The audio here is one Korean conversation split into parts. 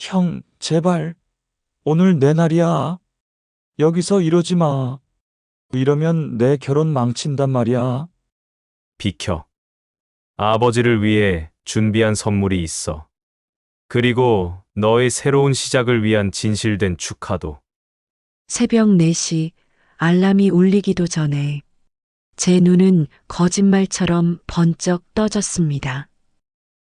형, 제발. 오늘 내 날이야. 여기서 이러지 마. 이러면 내 결혼 망친단 말이야. 비켜. 아버지를 위해 준비한 선물이 있어. 그리고 너의 새로운 시작을 위한 진실된 축하도. 새벽 4시 알람이 울리기도 전에 제 눈은 거짓말처럼 번쩍 떠졌습니다.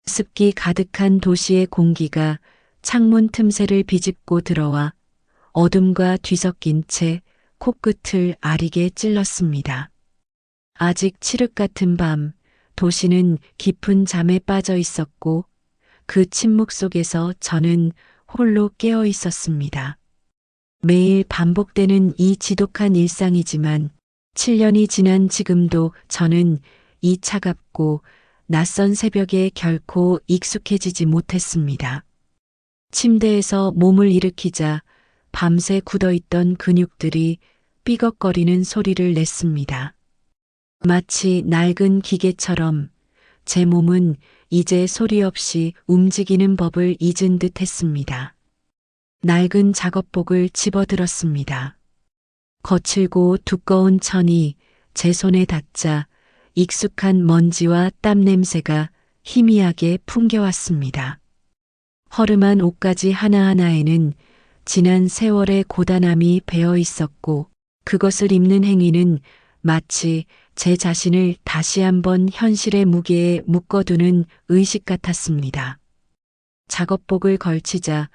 습기 가득한 도시의 공기가 창문 틈새를 비집고 들어와 어둠과 뒤섞인 채 코끝을 아리게 찔렀습니다. 아직 칠흑 같은 밤, 도시는 깊은 잠에 빠져 있었고 그 침묵 속에서 저는 홀로 깨어 있었습니다. 매일 반복되는 이 지독한 일상이지만 7년이 지난 지금도 저는 이 차갑고 낯선 새벽에 결코 익숙해지지 못했습니다. 침대에서 몸을 일으키자 밤새 굳어있던 근육들이 삐걱거리는 소리를 냈습니다. 마치 낡은 기계처럼 제 몸은 이제 소리 없이 움직이는 법을 잊은 듯 했습니다. 낡은 작업복을 집어들었습니다. 거칠고 두꺼운 천이 제 손에 닿자 익숙한 먼지와 땀 냄새가 희미하게 풍겨왔습니다. 허름한 옷가지 하나하나에는 지난 세월의 고단함이 배어 있었고 그것을 입는 행위는 마치 제 자신을 다시 한번 현실의 무게에 묶어두는 의식 같았습니다. 작업복을 걸치자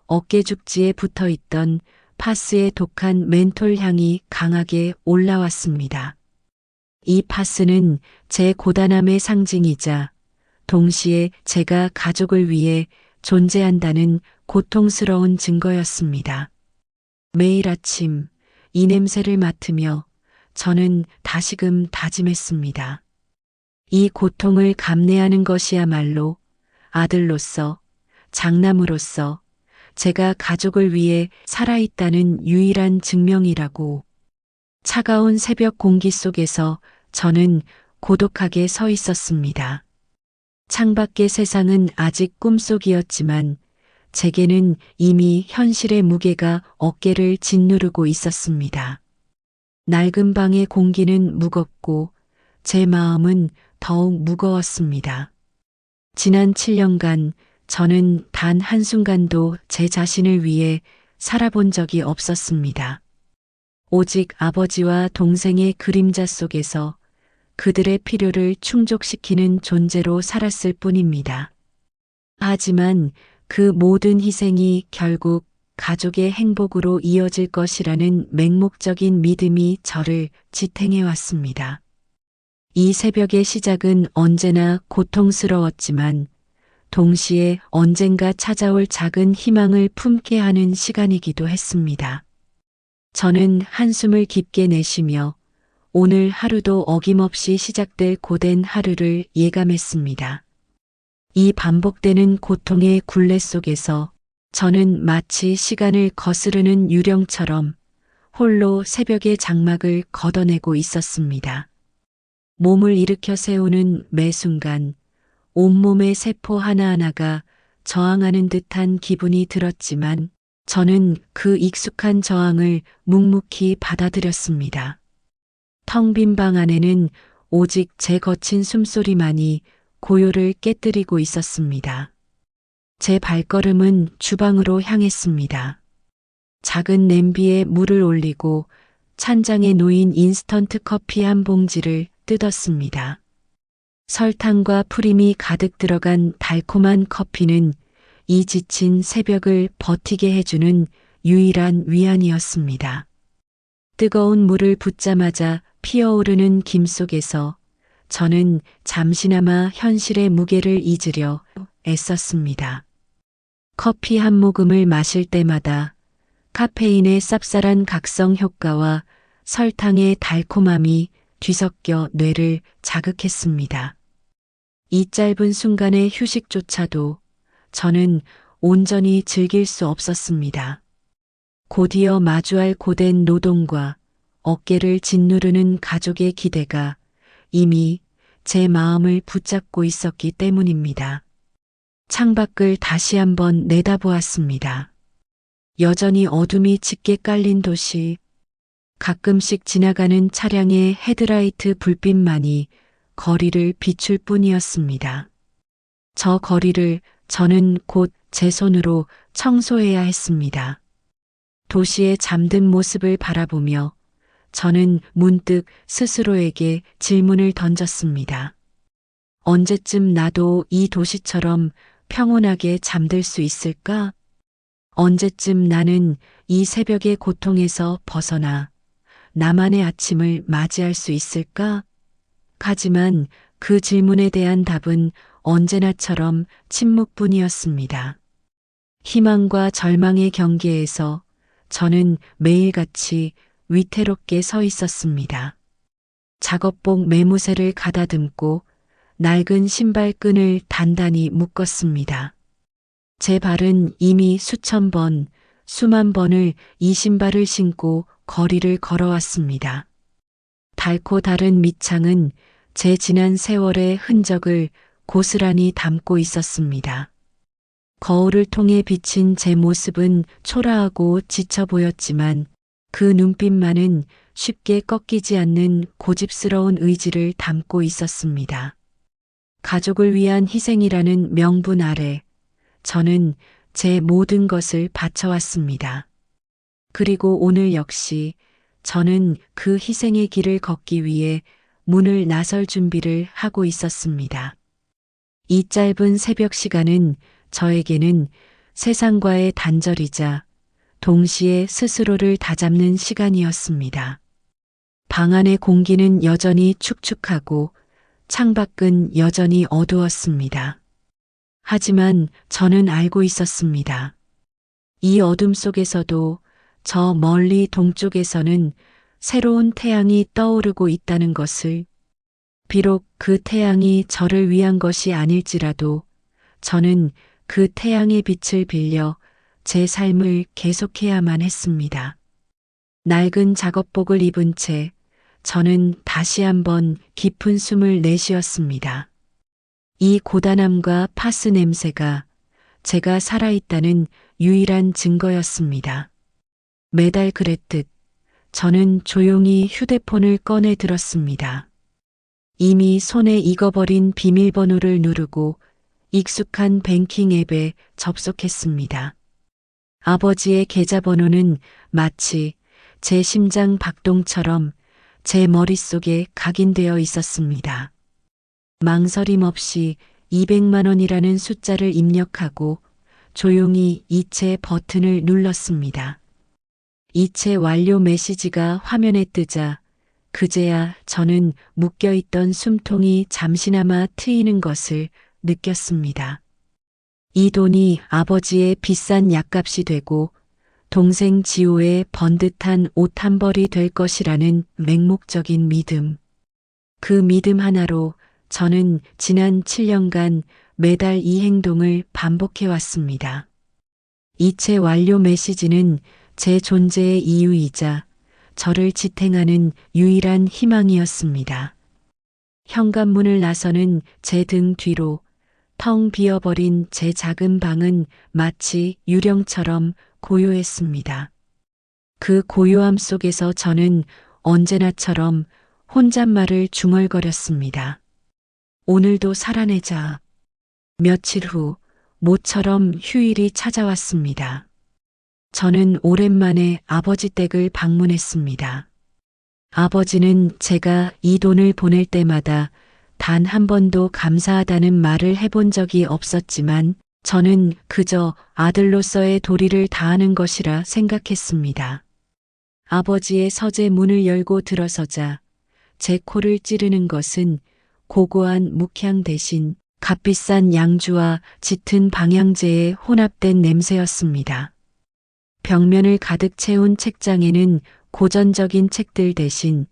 어깨 죽지에 붙어 있던 파스의 독한 멘톨 향이 강하게 올라왔습니다. 이 파스는 제 고단함의 상징이자 동시에 제가 가족을 위해 존재한다는 고통스러운 증거였습니다. 매일 아침 이 냄새를 맡으며 저는 다시금 다짐했습니다. 이 고통을 감내하는 것이야말로 아들로서, 장남으로서 제가 가족을 위해 살아있다는 유일한 증명이라고. 차가운 새벽 공기 속에서 저는 고독하게 서 있었습니다. 창밖의 세상은 아직 꿈속이었지만 제게는 이미 현실의 무게가 어깨를 짓누르고 있었습니다. 낡은 방의 공기는 무겁고 제 마음은 더욱 무거웠습니다. 지난 7년간 저는 단 한순간도 제 자신을 위해 살아본 적이 없었습니다. 오직 아버지와 동생의 그림자 속에서 그들의 필요를 충족시키는 존재로 살았을 뿐입니다. 하지만 그 모든 희생이 결국 가족의 행복으로 이어질 것이라는 맹목적인 믿음이 저를 지탱해 왔습니다. 이 새벽의 시작은 언제나 고통스러웠지만 동시에 언젠가 찾아올 작은 희망을 품게 하는 시간이기도 했습니다. 저는 한숨을 깊게 내쉬며 오늘 하루도 어김없이 시작될 고된 하루를 예감했습니다. 이 반복되는 고통의 굴레 속에서 저는 마치 시간을 거스르는 유령처럼 홀로 새벽의 장막을 걷어내고 있었습니다. 몸을 일으켜 세우는 매 순간 온몸의 세포 하나하나가 저항하는 듯한 기분이 들었지만 저는 그 익숙한 저항을 묵묵히 받아들였습니다. 텅 빈 방 안에는 오직 제 거친 숨소리만이 고요를 깨뜨리고 있었습니다. 제 발걸음은 주방으로 향했습니다. 작은 냄비에 물을 올리고 찬장에 놓인 인스턴트 커피 한 봉지를 뜯었습니다. 설탕과 프림이 가득 들어간 달콤한 커피는 이 지친 새벽을 버티게 해주는 유일한 위안이었습니다. 뜨거운 물을 붓자마자 피어오르는 김 속에서 저는 잠시나마 현실의 무게를 잊으려 애썼습니다. 커피 한 모금을 마실 때마다 카페인의 쌉쌀한 각성 효과와 설탕의 달콤함이 뒤섞여 뇌를 자극했습니다. 이 짧은 순간의 휴식조차도 저는 온전히 즐길 수 없었습니다. 곧이어 마주할 고된 노동과 어깨를 짓누르는 가족의 기대가 이미 제 마음을 붙잡고 있었기 때문입니다. 창밖을 다시 한번 내다보았습니다. 여전히 어둠이 짙게 깔린 도시, 가끔씩 지나가는 차량의 헤드라이트 불빛만이 거리를 비출 뿐이었습니다. 저 거리를 저는 곧 제 손으로 청소해야 했습니다. 도시의 잠든 모습을 바라보며 저는 문득 스스로에게 질문을 던졌습니다. 언제쯤 나도 이 도시처럼 평온하게 잠들 수 있을까? 언제쯤 나는 이 새벽의 고통에서 벗어나 나만의 아침을 맞이할 수 있을까? 하지만 그 질문에 대한 답은 언제나처럼 침묵뿐이었습니다. 희망과 절망의 경계에서 저는 매일같이 위태롭게 서 있었습니다. 작업복 매무새를 가다듬고 낡은 신발끈을 단단히 묶었습니다. 제 발은 이미 수천 번, 수만 번을 이 신발을 신고 거리를 걸어왔습니다. 닳고 다른 밑창은 제 지난 세월의 흔적을 고스란히 담고 있었습니다. 거울을 통해 비친 제 모습은 초라하고 지쳐 보였지만 그 눈빛만은 쉽게 꺾이지 않는 고집스러운 의지를 담고 있었습니다. 가족을 위한 희생이라는 명분 아래 저는 제 모든 것을 바쳐왔습니다. 그리고 오늘 역시 저는 그 희생의 길을 걷기 위해 문을 나설 준비를 하고 있었습니다. 이 짧은 새벽 시간은 저에게는 세상과의 단절이자 동시에 스스로를 다잡는 시간이었습니다. 방 안의 공기는 여전히 축축하고 창밖은 여전히 어두웠습니다. 하지만 저는 알고 있었습니다. 이 어둠 속에서도 저 멀리 동쪽에서는 새로운 태양이 떠오르고 있다는 것을, 비록 그 태양이 저를 위한 것이 아닐지라도 저는 그 태양의 빛을 빌려 제 삶을 계속해야만 했습니다. 낡은 작업복을 입은 채 저는 다시 한번 깊은 숨을 내쉬었습니다. 이 고단함과 파스 냄새가 제가 살아있다는 유일한 증거였습니다. 매달 그랬듯 저는 조용히 휴대폰을 꺼내 들었습니다. 이미 손에 익어버린 비밀번호를 누르고 익숙한 뱅킹 앱에 접속했습니다. 아버지의 계좌번호는 마치 제 심장 박동처럼 제 머릿속에 각인되어 있었습니다. 망설임 없이 200만 원이라는 숫자를 입력하고 조용히 이체 버튼을 눌렀습니다. 이체 완료 메시지가 화면에 뜨자 그제야 저는 묶여있던 숨통이 잠시나마 트이는 것을 느꼈습니다. 이 돈이 아버지의 비싼 약값이 되고 동생 지호의 번듯한 옷 한 벌이 될 것이라는 맹목적인 믿음. 그 믿음 하나로 저는 지난 7년간 매달 이 행동을 반복해왔습니다. 이체 완료 메시지는 제 존재의 이유이자 저를 지탱하는 유일한 희망이었습니다. 현관문을 나서는 제 등 뒤로 텅 비어버린 제 작은 방은 마치 유령처럼 고요했습니다. 그 고요함 속에서 저는 언제나처럼 혼잣말을 중얼거렸습니다. 오늘도 살아내자. 며칠 후 모처럼 휴일이 찾아왔습니다. 저는 오랜만에 아버지 댁을 방문했습니다. 아버지는 제가 이 돈을 보낼 때마다 단 한 번도 감사하다는 말을 해본 적이 없었지만 저는 그저 아들로서의 도리를 다하는 것이라 생각했습니다. 아버지의 서재 문을 열고 들어서자 제 코를 찌르는 것은 고고한 묵향 대신 값비싼 양주와 짙은 방향제의 혼합된 냄새였습니다. 벽면을 가득 채운 책장에는 고전적인 책들 대신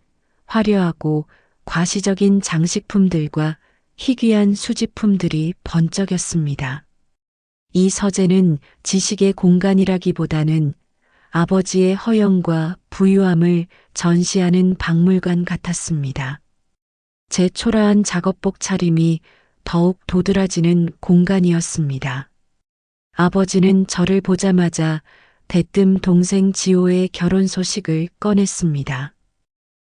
화려하고 과시적인 장식품들과 희귀한 수집품들이 번쩍였습니다. 이 서재는 지식의 공간이라기보다는 아버지의 허영과 부유함을 전시하는 박물관 같았습니다. 제 초라한 작업복 차림이 더욱 도드라지는 공간이었습니다. 아버지는 저를 보자마자 대뜸 동생 지호의 결혼 소식을 꺼냈습니다.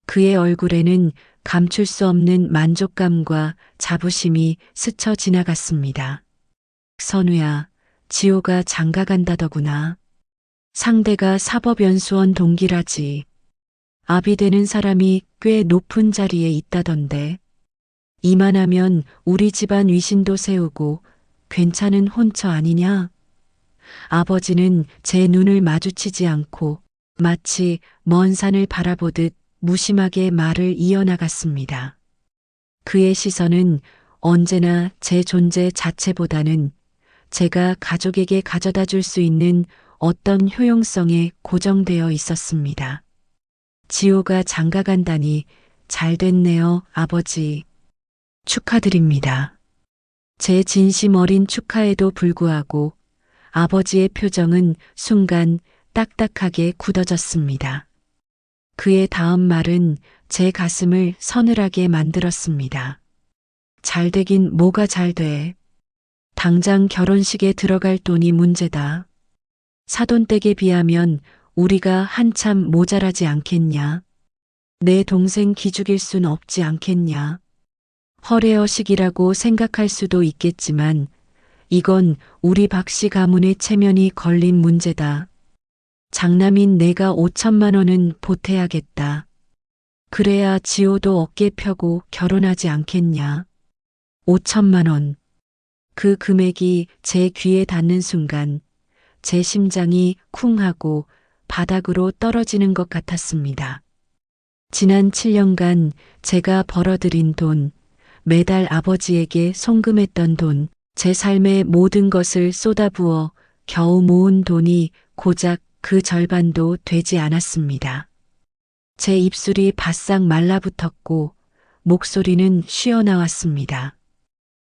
그의 얼굴에는 감출 수 없는 만족감과 자부심이 스쳐 지나갔습니다. 선우야, 지호가 장가 간다더구나. 상대가 사법연수원 동기라지. 아비 되는 사람이 꽤 높은 자리에 있다던데. 이만하면 우리 집안 위신도 세우고 괜찮은 혼처 아니냐? 아버지는 제 눈을 마주치지 않고 마치 먼 산을 바라보듯 무심하게 말을 이어나갔습니다. 그의 시선은 언제나 제 존재 자체보다는 제가 가족에게 가져다 줄 수 있는 어떤 효용성에 고정되어 있었습니다. 지호가 장가 간다니 잘 됐네요, 아버지. 축하드립니다. 제 진심 어린 축하에도 불구하고 아버지의 표정은 순간 딱딱하게 굳어졌습니다. 그의 다음 말은 제 가슴을 서늘하게 만들었습니다. 잘 되긴 뭐가 잘 돼. 당장 결혼식에 들어갈 돈이 문제다. 사돈댁에 비하면 우리가 한참 모자라지 않겠냐. 내 동생 기죽일 순 없지 않겠냐. 허례허식이라고 생각할 수도 있겠지만 이건 우리 박씨 가문의 체면이 걸린 문제다. 장남인 내가 5천만 원은 보태야겠다. 그래야 지호도 어깨 펴고 결혼하지 않겠냐. 5천만 원. 그 금액이 제 귀에 닿는 순간 제 심장이 쿵 하고 바닥으로 떨어지는 것 같았습니다. 지난 7년간 제가 벌어들인 돈, 매달 아버지에게 송금했던 돈, 제 삶의 모든 것을 쏟아부어 겨우 모은 돈이 고작 그 절반도 되지 않았습니다. 제 입술이 바싹 말라붙었고 목소리는 쉬어나왔습니다.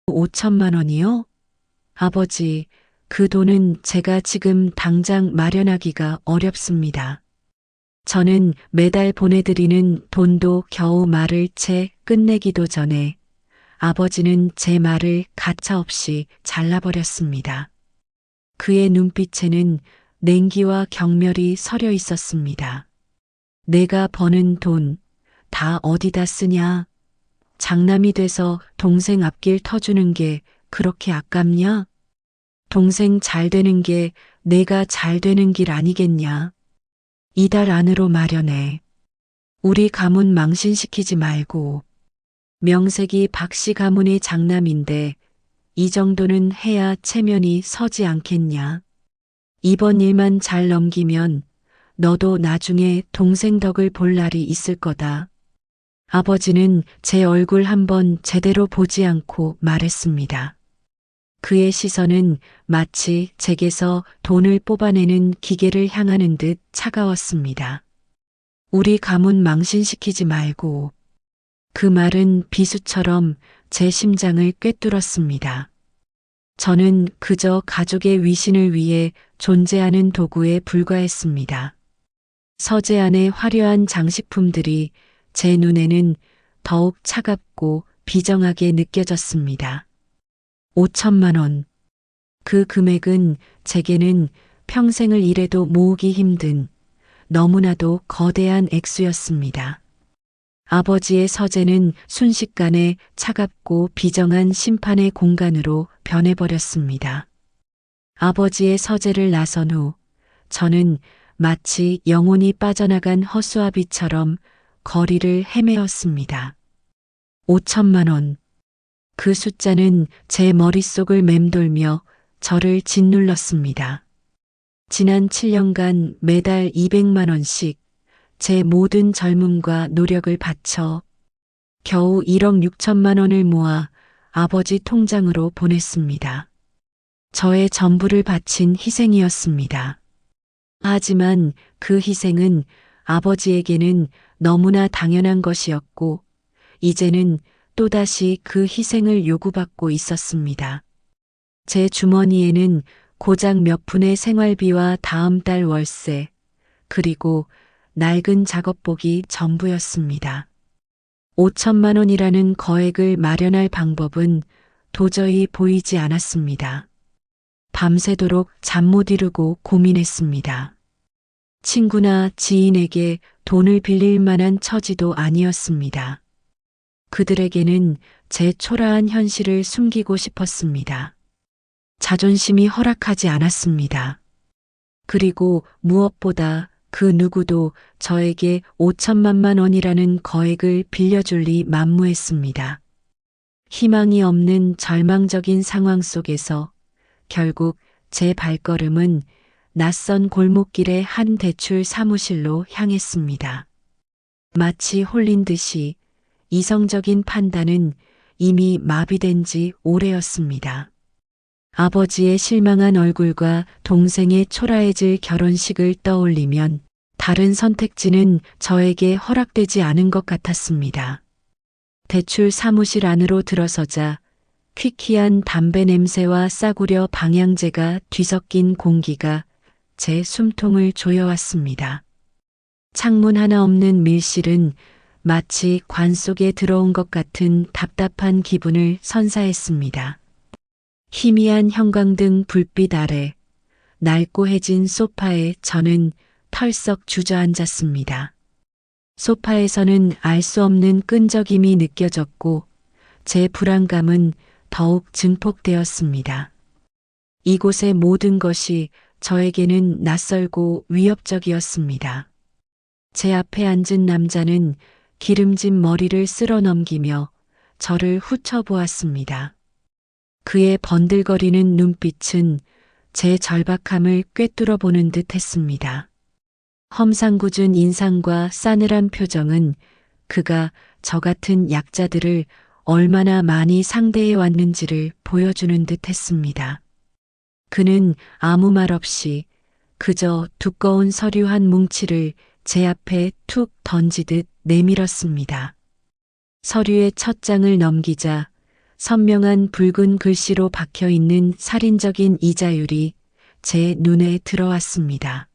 5천만 원이요? 아버지, 그 돈은 제가 지금 당장 마련하기가 어렵습니다. 저는 매달 보내드리는 돈도 겨우 말을 채 끝내기도 전에 아버지는 제 말을 가차없이 잘라버렸습니다. 그의 눈빛에는 냉기와 경멸이 서려 있었습니다. 내가 버는 돈 다 어디다 쓰냐? 장남이 돼서 동생 앞길 터주는 게 그렇게 아깝냐? 동생 잘 되는 게 내가 잘 되는 길 아니겠냐? 이달 안으로 마련해. 우리 가문 망신시키지 말고. 명색이 박씨 가문의 장남인데 이 정도는 해야 체면이 서지 않겠냐? 이번 일만 잘 넘기면 너도 나중에 동생 덕을 볼 날이 있을 거다. 아버지는 제 얼굴 한번 제대로 보지 않고 말했습니다. 그의 시선은 마치 제게서 돈을 뽑아내는 기계를 향하는 듯 차가웠습니다. 우리 가문 망신시키지 말고. 그 말은 비수처럼 제 심장을 꿰뚫었습니다. 저는 그저 가족의 위신을 위해 존재하는 도구에 불과했습니다. 서재 안의 화려한 장식품들이 제 눈에는 더욱 차갑고 비정하게 느껴졌습니다. 5천만 원. 그 금액은 제게는 평생을 일해도 모으기 힘든 너무나도 거대한 액수였습니다. 아버지의 서재는 순식간에 차갑고 비정한 심판의 공간으로 변해버렸습니다. 아버지의 서재를 나선 후 저는 마치 영혼이 빠져나간 허수아비처럼 거리를 헤매었습니다. 5천만 원. 그 숫자는 제 머릿속을 맴돌며 저를 짓눌렀습니다. 지난 7년간 매달 200만 원씩 제 모든 젊음과 노력을 바쳐 겨우 1억 6천만 원을 모아 아버지 통장으로 보냈습니다. 저의 전부를 바친 희생이었습니다. 하지만 그 희생은 아버지에게는 너무나 당연한 것이었고 이제는 또다시 그 희생을 요구받고 있었습니다. 제 주머니에는 고작 몇 푼의 생활비와 다음 달 월세, 그리고 낡은 작업복이 전부였습니다. 5천만 원이라는 거액을 마련할 방법은 도저히 보이지 않았습니다. 밤새도록 잠 못 이루고 고민했습니다. 친구나 지인에게 돈을 빌릴 만한 처지도 아니었습니다. 그들에게는 제 초라한 현실을 숨기고 싶었습니다. 자존심이 허락하지 않았습니다. 그리고 무엇보다 그 누구도 저에게 5천만만 원이라는 거액을 빌려줄 리 만무했습니다. 희망이 없는 절망적인 상황 속에서 결국 제 발걸음은 낯선 골목길의 한 대출 사무실로 향했습니다. 마치 홀린 듯이 이성적인 판단은 이미 마비된 지 오래였습니다. 아버지의 실망한 얼굴과 동생의 초라해질 결혼식을 떠올리면 다른 선택지는 저에게 허락되지 않은 것 같았습니다. 대출 사무실 안으로 들어서자 퀴퀴한 담배 냄새와 싸구려 방향제가 뒤섞인 공기가 제 숨통을 조여왔습니다. 창문 하나 없는 밀실은 마치 관 속에 들어온 것 같은 답답한 기분을 선사했습니다. 희미한 형광등 불빛 아래 낡고해진 소파에 저는 털썩 주저앉았습니다. 소파에서는 알 수 없는 끈적임이 느껴졌고 제 불안감은 더욱 증폭되었습니다. 이곳의 모든 것이 저에게는 낯설고 위협적이었습니다. 제 앞에 앉은 남자는 기름진 머리를 쓸어 넘기며 저를 훑어보았습니다. 그의 번들거리는 눈빛은 제 절박함을 꿰뚫어 보는 듯 했습니다. 험상궂은 인상과 싸늘한 표정은 그가 저 같은 약자들을 얼마나 많이 상대해 왔는지를 보여주는 듯 했습니다. 그는 아무 말 없이 그저 두꺼운 서류 한 뭉치를 제 앞에 툭 던지듯 내밀었습니다. 서류의 첫 장을 넘기자 선명한 붉은 글씨로 박혀 있는 살인적인 이자율이 제 눈에 들어왔습니다.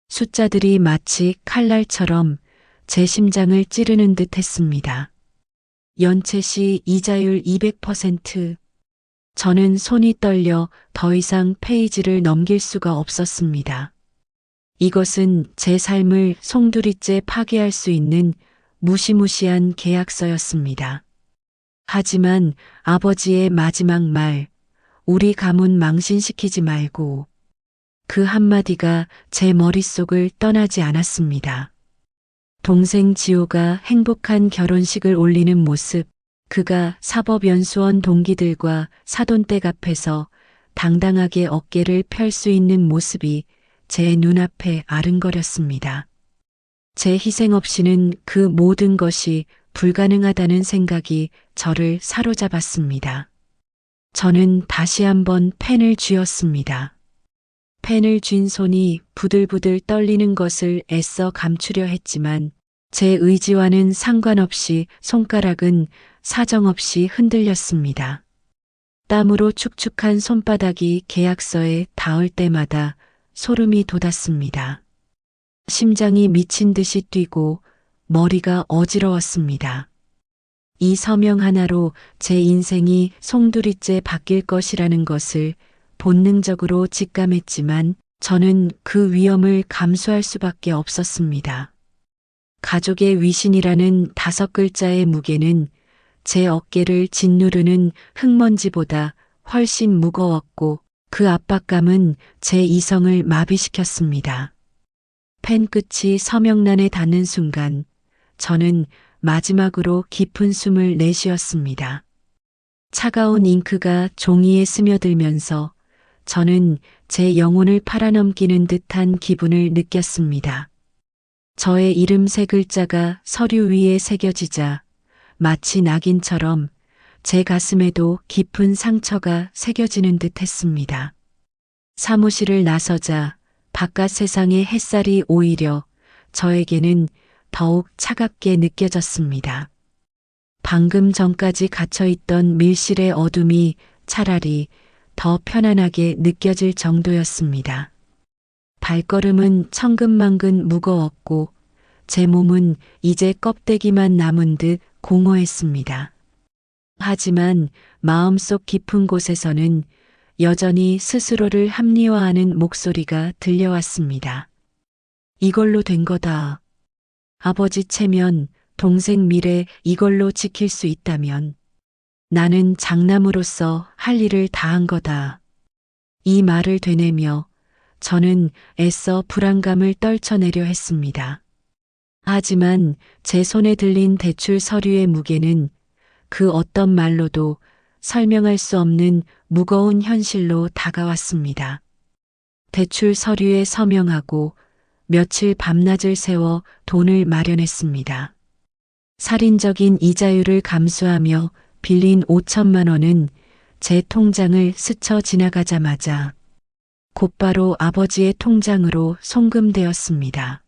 숫자들이 마치 칼날처럼 제 심장을 찌르는 듯 했습니다. 연체 시 이자율 200%. 저는 손이 떨려 더 이상 페이지를 넘길 수가 없었습니다. 이것은 제 삶을 송두리째 파괴할 수 있는 무시무시한 계약서였습니다. 하지만 아버지의 마지막 말, 우리 가문 망신시키지 말고, 그 한마디가 제 머릿속을 떠나지 않았습니다. 동생 지호가 행복한 결혼식을 올리는 모습, 그가 사법연수원 동기들과 사돈댁 앞에서 당당하게 어깨를 펼 수 있는 모습이 제 눈앞에 아른거렸습니다. 제 희생 없이는 그 모든 것이 불가능하다는 생각이 저를 사로잡았습니다. 저는 다시 한번 펜을 쥐었습니다. 펜을 쥔 손이 부들부들 떨리는 것을 애써 감추려 했지만 제 의지와는 상관없이 손가락은 사정없이 흔들렸습니다. 땀으로 축축한 손바닥이 계약서에 닿을 때마다 소름이 돋았습니다. 심장이 미친 듯이 뛰고 머리가 어지러웠습니다. 이 서명 하나로 제 인생이 송두리째 바뀔 것이라는 것을 본능적으로 직감했지만 저는 그 위험을 감수할 수밖에 없었습니다. 가족의 위신이라는 5글자의 무게는 제 어깨를 짓누르는 흙먼지보다 훨씬 무거웠고 그 압박감은 제 이성을 마비시켰습니다. 펜 끝이 서명란에 닿는 순간 저는 마지막으로 깊은 숨을 내쉬었습니다. 차가운 잉크가 종이에 스며들면서 저는 제 영혼을 팔아넘기는 듯한 기분을 느꼈습니다. 저의 이름 3글자가 서류 위에 새겨지자 마치 낙인처럼 제 가슴에도 깊은 상처가 새겨지는 듯 했습니다. 사무실을 나서자 바깥 세상의 햇살이 오히려 저에게는 더욱 차갑게 느껴졌습니다. 방금 전까지 갇혀있던 밀실의 어둠이 차라리 더 편안하게 느껴질 정도였습니다. 발걸음은 천근만근 무거웠고 제 몸은 이제 껍데기만 남은 듯 공허했습니다. 하지만 마음속 깊은 곳에서는 여전히 스스로를 합리화하는 목소리가 들려왔습니다. 이걸로 된 거다. 아버지 체면, 동생 미래 이걸로 지킬 수 있다면 나는 장남으로서 할 일을 다한 거다. 이 말을 되뇌며 저는 애써 불안감을 떨쳐내려 했습니다. 하지만 제 손에 들린 대출 서류의 무게는 그 어떤 말로도 설명할 수 없는 무거운 현실로 다가왔습니다. 대출 서류에 서명하고 며칠 밤낮을 새워 돈을 마련했습니다. 살인적인 이자율을 감수하며 빌린 5천만 원은 제 통장을 스쳐 지나가자마자 곧바로 아버지의 통장으로 송금되었습니다.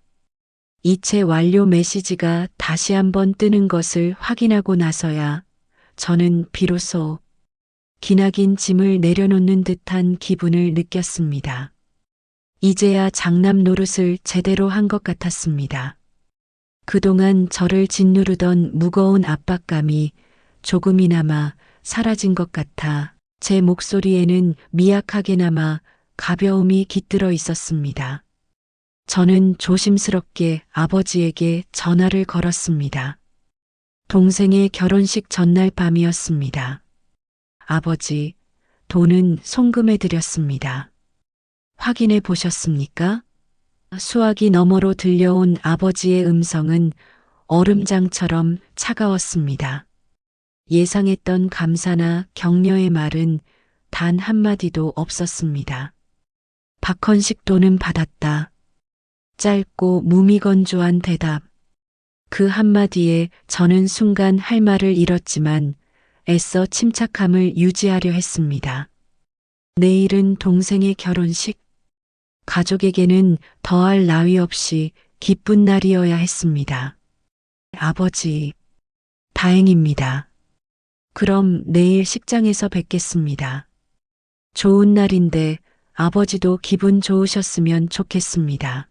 이체 완료 메시지가 다시 한번 뜨는 것을 확인하고 나서야 저는 비로소 기나긴 짐을 내려놓는 듯한 기분을 느꼈습니다. 이제야 장남 노릇을 제대로 한 것 같았습니다. 그동안 저를 짓누르던 무거운 압박감이 조금이나마 사라진 것 같아 제 목소리에는 미약하게나마 가벼움이 깃들어 있었습니다. 저는 조심스럽게 아버지에게 전화를 걸었습니다. 동생의 결혼식 전날 밤이었습니다. 아버지, 돈은 송금해 드렸습니다. 확인해 보셨습니까? 수화기 너머로 들려온 아버지의 음성은 얼음장처럼 차가웠습니다. 예상했던 감사나 격려의 말은 단 한마디도 없었습니다. 박헌식 돈은 받았다. 짧고 무미건조한 대답. 그 한마디에 저는 순간 할 말을 잃었지만 애써 침착함을 유지하려 했습니다. 내일은 동생의 결혼식. 가족에게는 더할 나위 없이 기쁜 날이어야 했습니다. 아버지, 다행입니다. 그럼 내일 식장에서 뵙겠습니다. 좋은 날인데 아버지도 기분 좋으셨으면 좋겠습니다.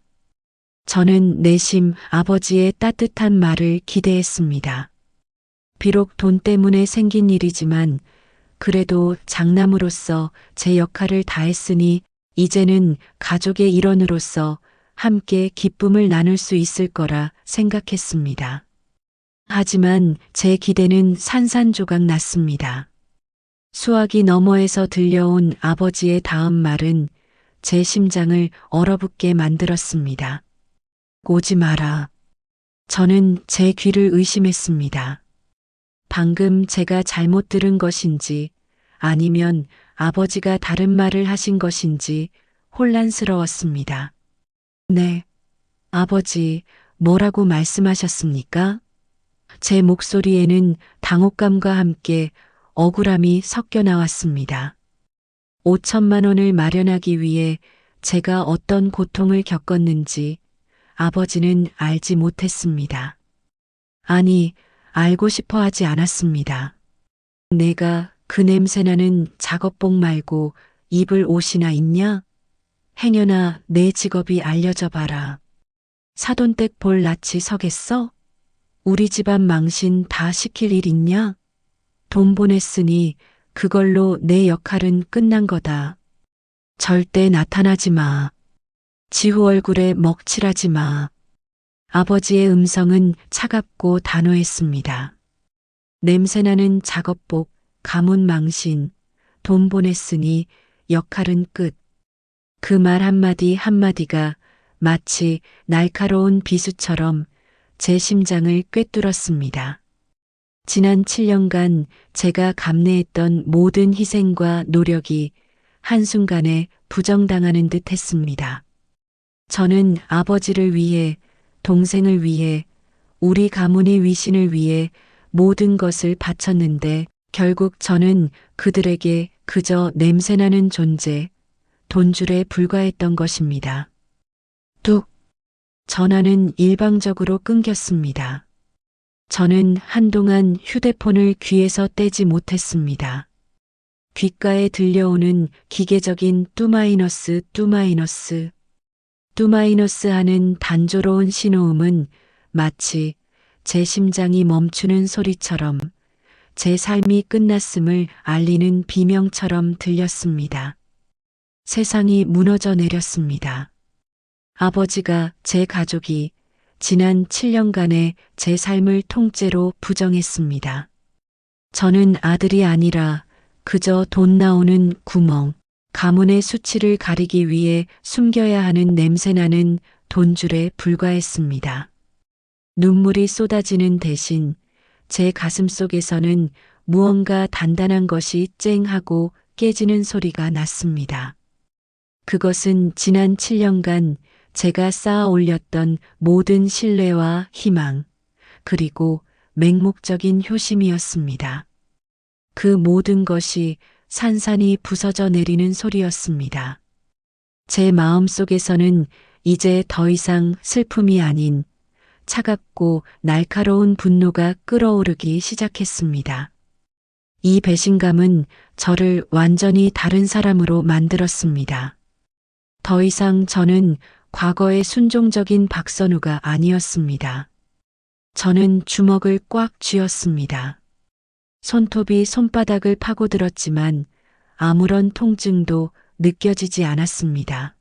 저는 내심 아버지의 따뜻한 말을 기대했습니다. 비록 돈 때문에 생긴 일이지만 그래도 장남으로서 제 역할을 다했으니 이제는 가족의 일원으로서 함께 기쁨을 나눌 수 있을 거라 생각했습니다. 하지만 제 기대는 산산조각 났습니다. 수화기 너머에서 들려온 아버지의 다음 말은 제 심장을 얼어붙게 만들었습니다. 오지 마라. 저는 제 귀를 의심했습니다. 방금 제가 잘못 들은 것인지 아니면 아버지가 다른 말을 하신 것인지 혼란스러웠습니다. 네, 아버지, 뭐라고 말씀하셨습니까? 제 목소리에는 당혹감과 함께 억울함이 섞여 나왔습니다. 5천만 원을 마련하기 위해 제가 어떤 고통을 겪었는지 아버지는 알지 못했습니다. 아니, 알고 싶어 하지 않았습니다. 내가 그 냄새나는 작업복 말고 입을 옷이나 있냐? 행여나 내 직업이 알려져 봐라. 사돈댁 볼 낯이 서겠어? 우리 집안 망신 다 시킬 일 있냐? 돈 보냈으니 그걸로 내 역할은 끝난 거다. 절대 나타나지 마. 지후 얼굴에 먹칠하지 마. 아버지의 음성은 차갑고 단호했습니다. 냄새나는 작업복, 가문 망신, 돈 보냈으니 역할은 끝. 그 말 한마디 한마디가 마치 날카로운 비수처럼 제 심장을 꿰뚫었습니다. 지난 7년간 제가 감내했던 모든 희생과 노력이 한순간에 부정당하는 듯 했습니다. 저는 아버지를 위해, 동생을 위해, 우리 가문의 위신을 위해 모든 것을 바쳤는데 결국 저는 그들에게 그저 냄새나는 존재, 돈줄에 불과했던 것입니다. 뚝! 전화는 일방적으로 끊겼습니다. 저는 한동안 휴대폰을 귀에서 떼지 못했습니다. 귓가에 들려오는 기계적인 뚜마이너스 뚜마이너스 뚜마이너스 하는 단조로운 신호음은 마치 제 심장이 멈추는 소리처럼 제 삶이 끝났음을 알리는 비명처럼 들렸습니다. 세상이 무너져 내렸습니다. 아버지가 제 가족이 지난 7년간의 제 삶을 통째로 부정했습니다. 저는 아들이 아니라 그저 돈 나오는 구멍, 가문의 수치를 가리기 위해 숨겨야 하는 냄새나는 돈줄에 불과했습니다. 눈물이 쏟아지는 대신 제 가슴 속에서는 무언가 단단한 것이 쨍 하고 깨지는 소리가 났습니다. 그것은 지난 7년간 제가 쌓아 올렸던 모든 신뢰와 희망, 그리고 맹목적인 효심이었습니다. 그 모든 것이 산산이 부서져 내리는 소리였습니다. 제 마음 속에서는 이제 더 이상 슬픔이 아닌 차갑고 날카로운 분노가 끓어오르기 시작했습니다. 이 배신감은 저를 완전히 다른 사람으로 만들었습니다. 더 이상 저는 과거의 순종적인 박선우가 아니었습니다. 저는 주먹을 꽉 쥐었습니다. 손톱이 손바닥을 파고들었지만 아무런 통증도 느껴지지 않았습니다.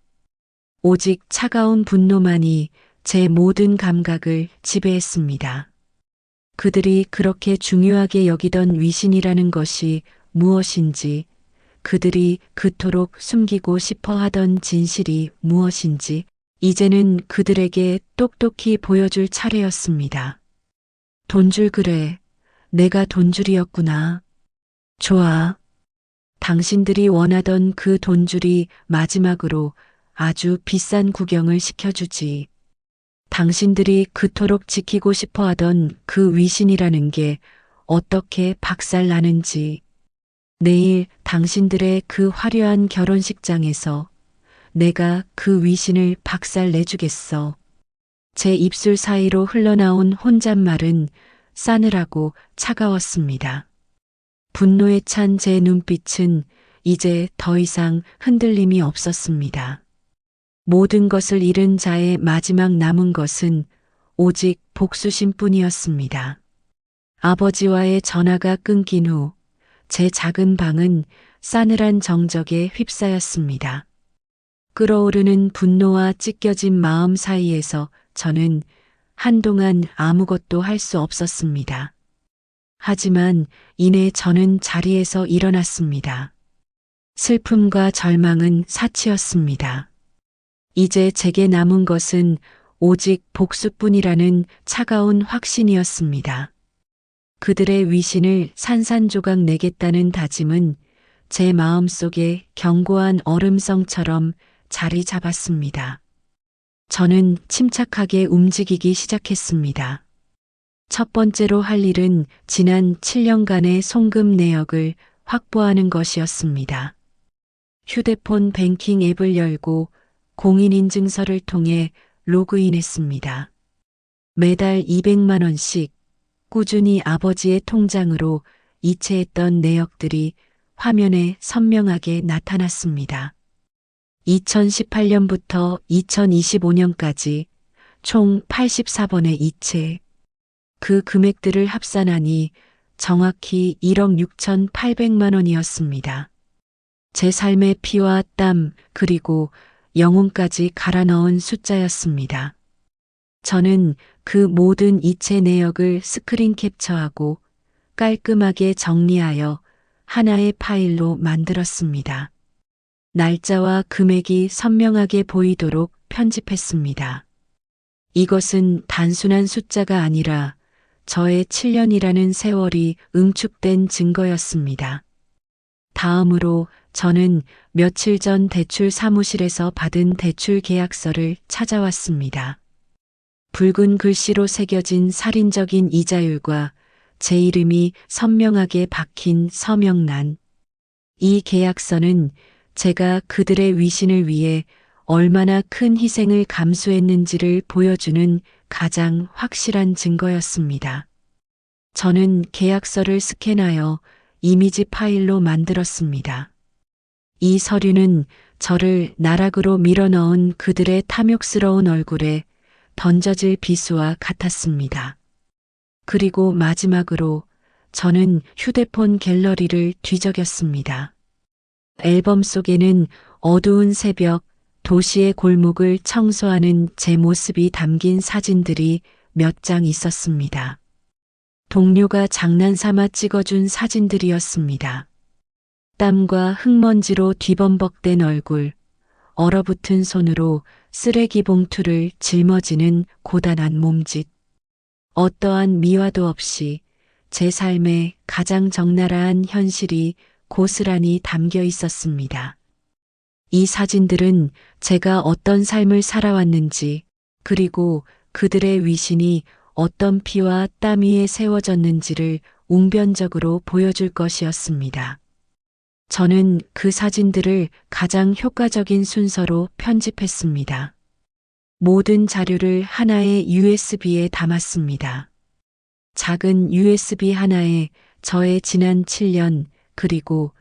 오직 차가운 분노만이 제 모든 감각을 지배했습니다. 그들이 그렇게 중요하게 여기던 위신이라는 것이 무엇인지, 그들이 그토록 숨기고 싶어 하던 진실이 무엇인지, 이제는 그들에게 똑똑히 보여줄 차례였습니다. 돈줄 그래. 내가 돈줄이었구나. 좋아. 당신들이 원하던 그 돈줄이 마지막으로 아주 비싼 구경을 시켜주지. 당신들이 그토록 지키고 싶어 하던 그 위신이라는 게 어떻게 박살나는지. 내일 당신들의 그 화려한 결혼식장에서 내가 그 위신을 박살내주겠어. 제 입술 사이로 흘러나온 혼잣말은 싸늘하고 차가웠습니다. 분노에 찬 제 눈빛은 이제 더 이상 흔들림이 없었습니다. 모든 것을 잃은 자의 마지막 남은 것은 오직 복수심 뿐이었습니다. 아버지와의 전화가 끊긴 후 제 작은 방은 싸늘한 정적에 휩싸였습니다. 끓어오르는 분노와 찢겨진 마음 사이에서 저는 한동안 아무것도 할 수 없었습니다. 하지만 이내 저는 자리에서 일어났습니다. 슬픔과 절망은 사치였습니다. 이제 제게 남은 것은 오직 복수뿐이라는 차가운 확신이었습니다. 그들의 위신을 산산조각 내겠다는 다짐은 제 마음속에 견고한 얼음성처럼 자리 잡았습니다. 저는 침착하게 움직이기 시작했습니다. 첫 번째로 할 일은 지난 7년간의 송금 내역을 확보하는 것이었습니다. 휴대폰 뱅킹 앱을 열고 공인인증서를 통해 로그인했습니다. 매달 200만 원씩 꾸준히 아버지의 통장으로 이체했던 내역들이 화면에 선명하게 나타났습니다. 2018년부터 2025년까지 총 84번의 이체. 그 금액들을 합산하니 정확히 1억 6,800만 원이었습니다. 제 삶의 피와 땀 그리고 영혼까지 갈아 넣은 숫자였습니다. 저는 그 모든 이체 내역을 스크린 캡처하고 깔끔하게 정리하여 하나의 파일로 만들었습니다. 날짜와 금액이 선명하게 보이도록 편집했습니다. 이것은 단순한 숫자가 아니라 저의 7년이라는 세월이 응축된 증거였습니다. 다음으로 저는 며칠 전 대출 사무실에서 받은 대출 계약서를 찾아왔습니다. 붉은 글씨로 새겨진 살인적인 이자율과 제 이름이 선명하게 박힌 서명란. 이 계약서는 제가 그들의 위신을 위해 얼마나 큰 희생을 감수했는지를 보여주는 가장 확실한 증거였습니다. 저는 계약서를 스캔하여 이미지 파일로 만들었습니다. 이 서류는 저를 나락으로 밀어넣은 그들의 탐욕스러운 얼굴에 던져질 비수와 같았습니다. 그리고 마지막으로 저는 휴대폰 갤러리를 뒤적였습니다. 앨범 속에는 어두운 새벽, 도시의 골목을 청소하는 제 모습이 담긴 사진들이 몇 장 있었습니다. 동료가 장난삼아 찍어준 사진들이었습니다. 땀과 흙먼지로 뒤범벅된 얼굴, 얼어붙은 손으로 쓰레기 봉투를 짊어지는 고단한 몸짓. 어떠한 미화도 없이 제 삶의 가장 적나라한 현실이 고스란히 담겨 있었습니다. 이 사진들은 제가 어떤 삶을 살아왔는지, 그리고 그들의 위신이 어떤 피와 땀 위에 세워졌는지를 웅변적으로 보여줄 것이었습니다. 저는 그 사진들을 가장 효과적인 순서로 편집했습니다. 모든 자료를 하나의 USB에 담았습니다. 작은 USB 하나에 저의 지난 7년, 그리고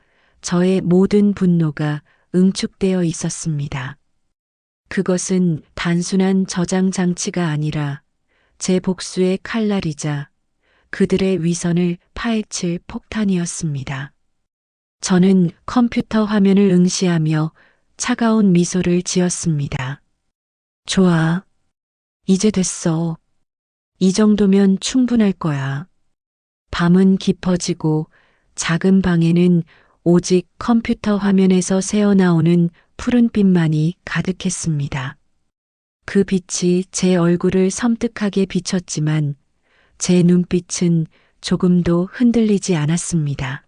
저의 모든 분노가 응축되어 있었습니다. 그것은 단순한 저장 장치가 아니라 제 복수의 칼날이자 그들의 위선을 파헤칠 폭탄이었습니다. 저는 컴퓨터 화면을 응시하며 차가운 미소를 지었습니다. 좋아. 이제 됐어. 이 정도면 충분할 거야. 밤은 깊어지고 작은 방에는 오직 컴퓨터 화면에서 새어나오는 푸른빛만이 가득했습니다. 그 빛이 제 얼굴을 섬뜩하게 비췄지만 제 눈빛은 조금도 흔들리지 않았습니다.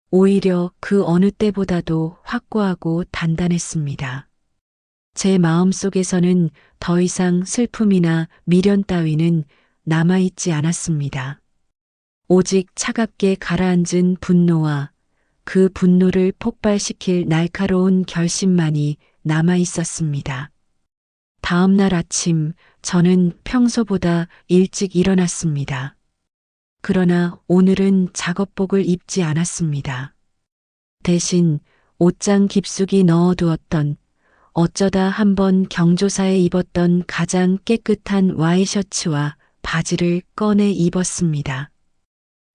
오히려 그 어느 때보다도 확고하고 단단했습니다. 제 마음속에서는 더 이상 슬픔이나 미련 따위는 남아있지 않았습니다. 오직 차갑게 가라앉은 분노와 그 분노를 폭발시킬 날카로운 결심만이 남아있었습니다. 다음 날 아침 저는 평소보다 일찍 일어났습니다. 그러나 오늘은 작업복을 입지 않았습니다. 대신 옷장 깊숙이 넣어두었던 어쩌다 한번 경조사에 입었던 가장 깨끗한 와이셔츠와 바지를 꺼내 입었습니다.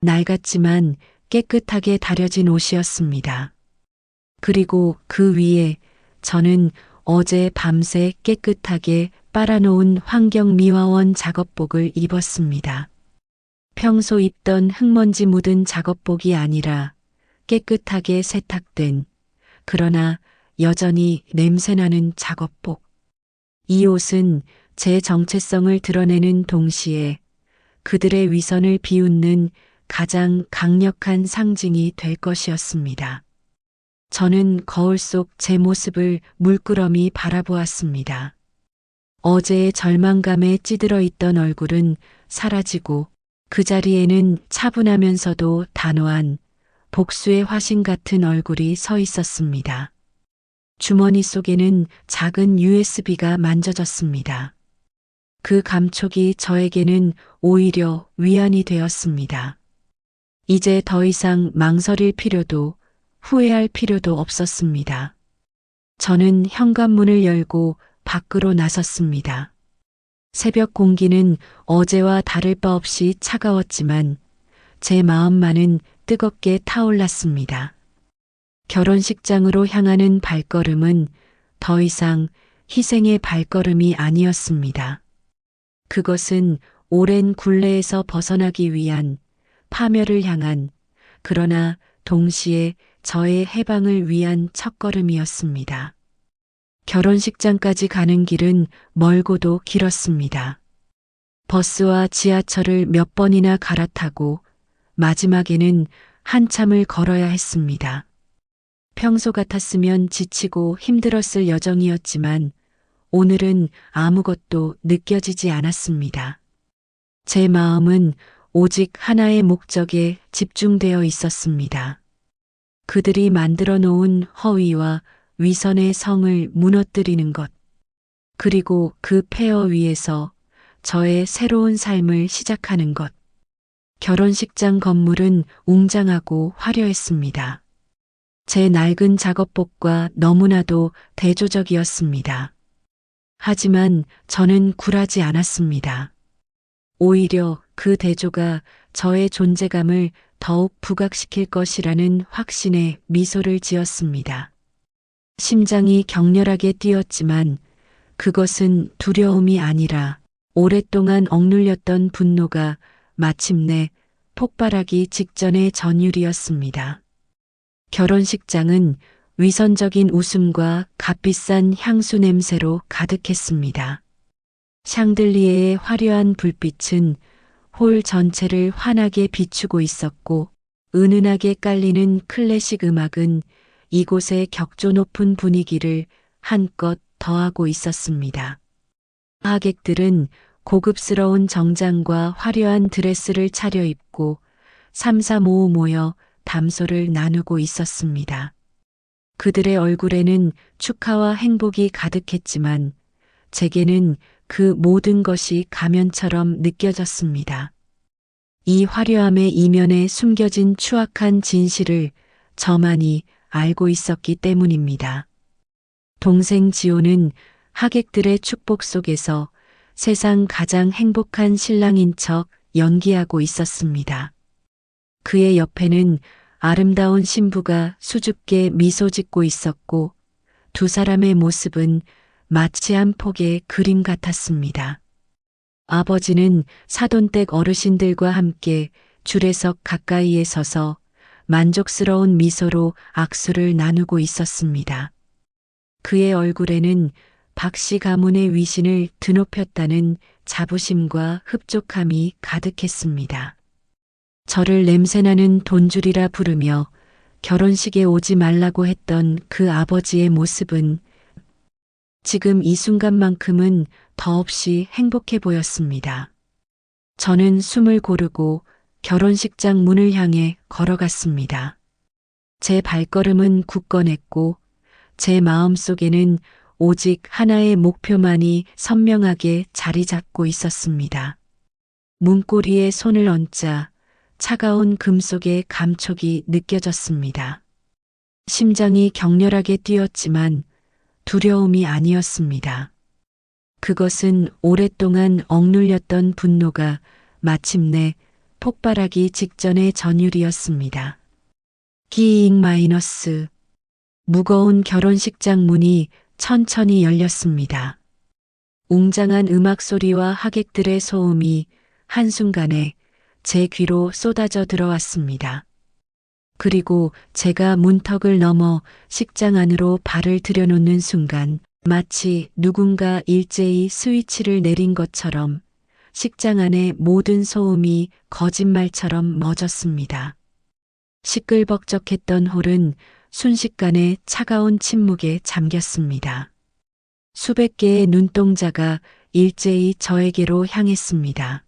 낡았지만 깨끗하게 다려진 옷이었습니다. 그리고 그 위에 저는 어제 밤새 깨끗하게 빨아놓은 환경미화원 작업복을 입었습니다. 평소 입던 흙먼지 묻은 작업복이 아니라 깨끗하게 세탁된, 그러나 여전히 냄새나는 작업복. 이 옷은 제 정체성을 드러내는 동시에 그들의 위선을 비웃는 가장 강력한 상징이 될 것이었습니다. 저는 거울 속 제 모습을 물끄러미 바라보았습니다. 어제의 절망감에 찌들어 있던 얼굴은 사라지고 그 자리에는 차분하면서도 단호한 복수의 화신 같은 얼굴이 서 있었습니다. 주머니 속에는 작은 USB가 만져졌습니다. 그 감촉이 저에게는 오히려 위안이 되었습니다. 이제 더 이상 망설일 필요도 후회할 필요도 없었습니다. 저는 현관문을 열고 밖으로 나섰습니다. 새벽 공기는 어제와 다를 바 없이 차가웠지만 제 마음만은 뜨겁게 타올랐습니다. 결혼식장으로 향하는 발걸음은 더 이상 희생의 발걸음이 아니었습니다. 그것은 오랜 굴레에서 벗어나기 위한 파멸을 향한, 그러나 동시에 저의 해방을 위한 첫걸음이었습니다. 결혼식장까지 가는 길은 멀고도 길었습니다. 버스와 지하철을 몇 번이나 갈아타고 마지막에는 한참을 걸어야 했습니다. 평소 같았으면 지치고 힘들었을 여정이었지만 오늘은 아무것도 느껴지지 않았습니다. 제 마음은 오직 하나의 목적에 집중되어 있었습니다. 그들이 만들어 놓은 허위와 위선의 성을 무너뜨리는 것, 그리고 그 폐허 위에서 저의 새로운 삶을 시작하는 것. 결혼식장 건물은 웅장하고 화려했습니다. 제 낡은 작업복과 너무나도 대조적이었습니다. 하지만 저는 굴하지 않았습니다. 오히려 그 대조가 저의 존재감을 더욱 부각시킬 것이라는 확신에 미소를 지었습니다. 심장이 격렬하게 뛰었지만 그것은 두려움이 아니라 오랫동안 억눌렸던 분노가 마침내 폭발하기 직전의 전율이었습니다. 결혼식장은 위선적인 웃음과 값비싼 향수 냄새로 가득했습니다. 샹들리에의 화려한 불빛은 홀 전체를 환하게 비추고 있었고 은은하게 깔리는 클래식 음악은 이곳의 격조 높은 분위기를 한껏 더하고 있었습니다. 하객들은 고급스러운 정장과 화려한 드레스를 차려입고 삼삼오오 모여 담소를 나누고 있었습니다. 그들의 얼굴에는 축하와 행복이 가득했지만 제게는 그 모든 것이 가면처럼 느껴졌습니다. 이 화려함의 이면에 숨겨진 추악한 진실을 저만이 알고 있었기 때문입니다. 동생 지호는 하객들의 축복 속에서 세상 가장 행복한 신랑인 척 연기하고 있었습니다. 그의 옆에는 아름다운 신부가 수줍게 미소 짓고 있었고 두 사람의 모습은 마치 한 폭의 그림 같았습니다. 아버지는 사돈댁 어르신들과 함께 줄에서 가까이에 서서 만족스러운 미소로 악수를 나누고 있었습니다. 그의 얼굴에는 박씨 가문의 위신을 드높였다는 자부심과 흡족함이 가득했습니다. 저를 냄새나는 돈줄이라 부르며 결혼식에 오지 말라고 했던 그 아버지의 모습은 지금 이 순간만큼은 더없이 행복해 보였습니다. 저는 숨을 고르고 결혼식장 문을 향해 걸어갔습니다. 제 발걸음은 굳건했고 제 마음속에는 오직 하나의 목표만이 선명하게 자리 잡고 있었습니다. 문고리에 손을 얹자 차가운 금속의 감촉이 느껴졌습니다. 심장이 격렬하게 뛰었지만 두려움이 아니었습니다. 그것은 오랫동안 억눌렸던 분노가 마침내 폭발하기 직전의 전율이었습니다. 끼잉 마이너스. 무거운 결혼식장 문이 천천히 열렸습니다. 웅장한 음악 소리와 하객들의 소음이 한순간에 제 귀로 쏟아져 들어왔습니다. 그리고 제가 문턱을 넘어 식장 안으로 발을 들여놓는 순간 마치 누군가 일제히 스위치를 내린 것처럼 식장 안의 모든 소음이 거짓말처럼 멎었습니다. 시끌벅적했던 홀은 순식간에 차가운 침묵에 잠겼습니다. 수백 개의 눈동자가 일제히 저에게로 향했습니다.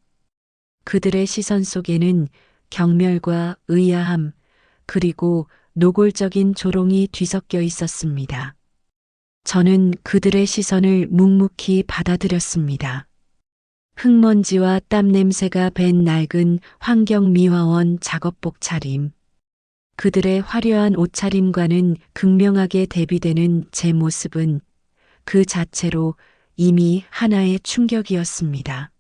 그들의 시선 속에는 경멸과 의아함, 그리고 노골적인 조롱이 뒤섞여 있었습니다. 저는 그들의 시선을 묵묵히 받아들였습니다. 흙먼지와 땀 냄새가 밴 낡은 환경미화원 작업복 차림. 그들의 화려한 옷차림과는 극명하게 대비되는 제 모습은 그 자체로 이미 하나의 충격이었습니다.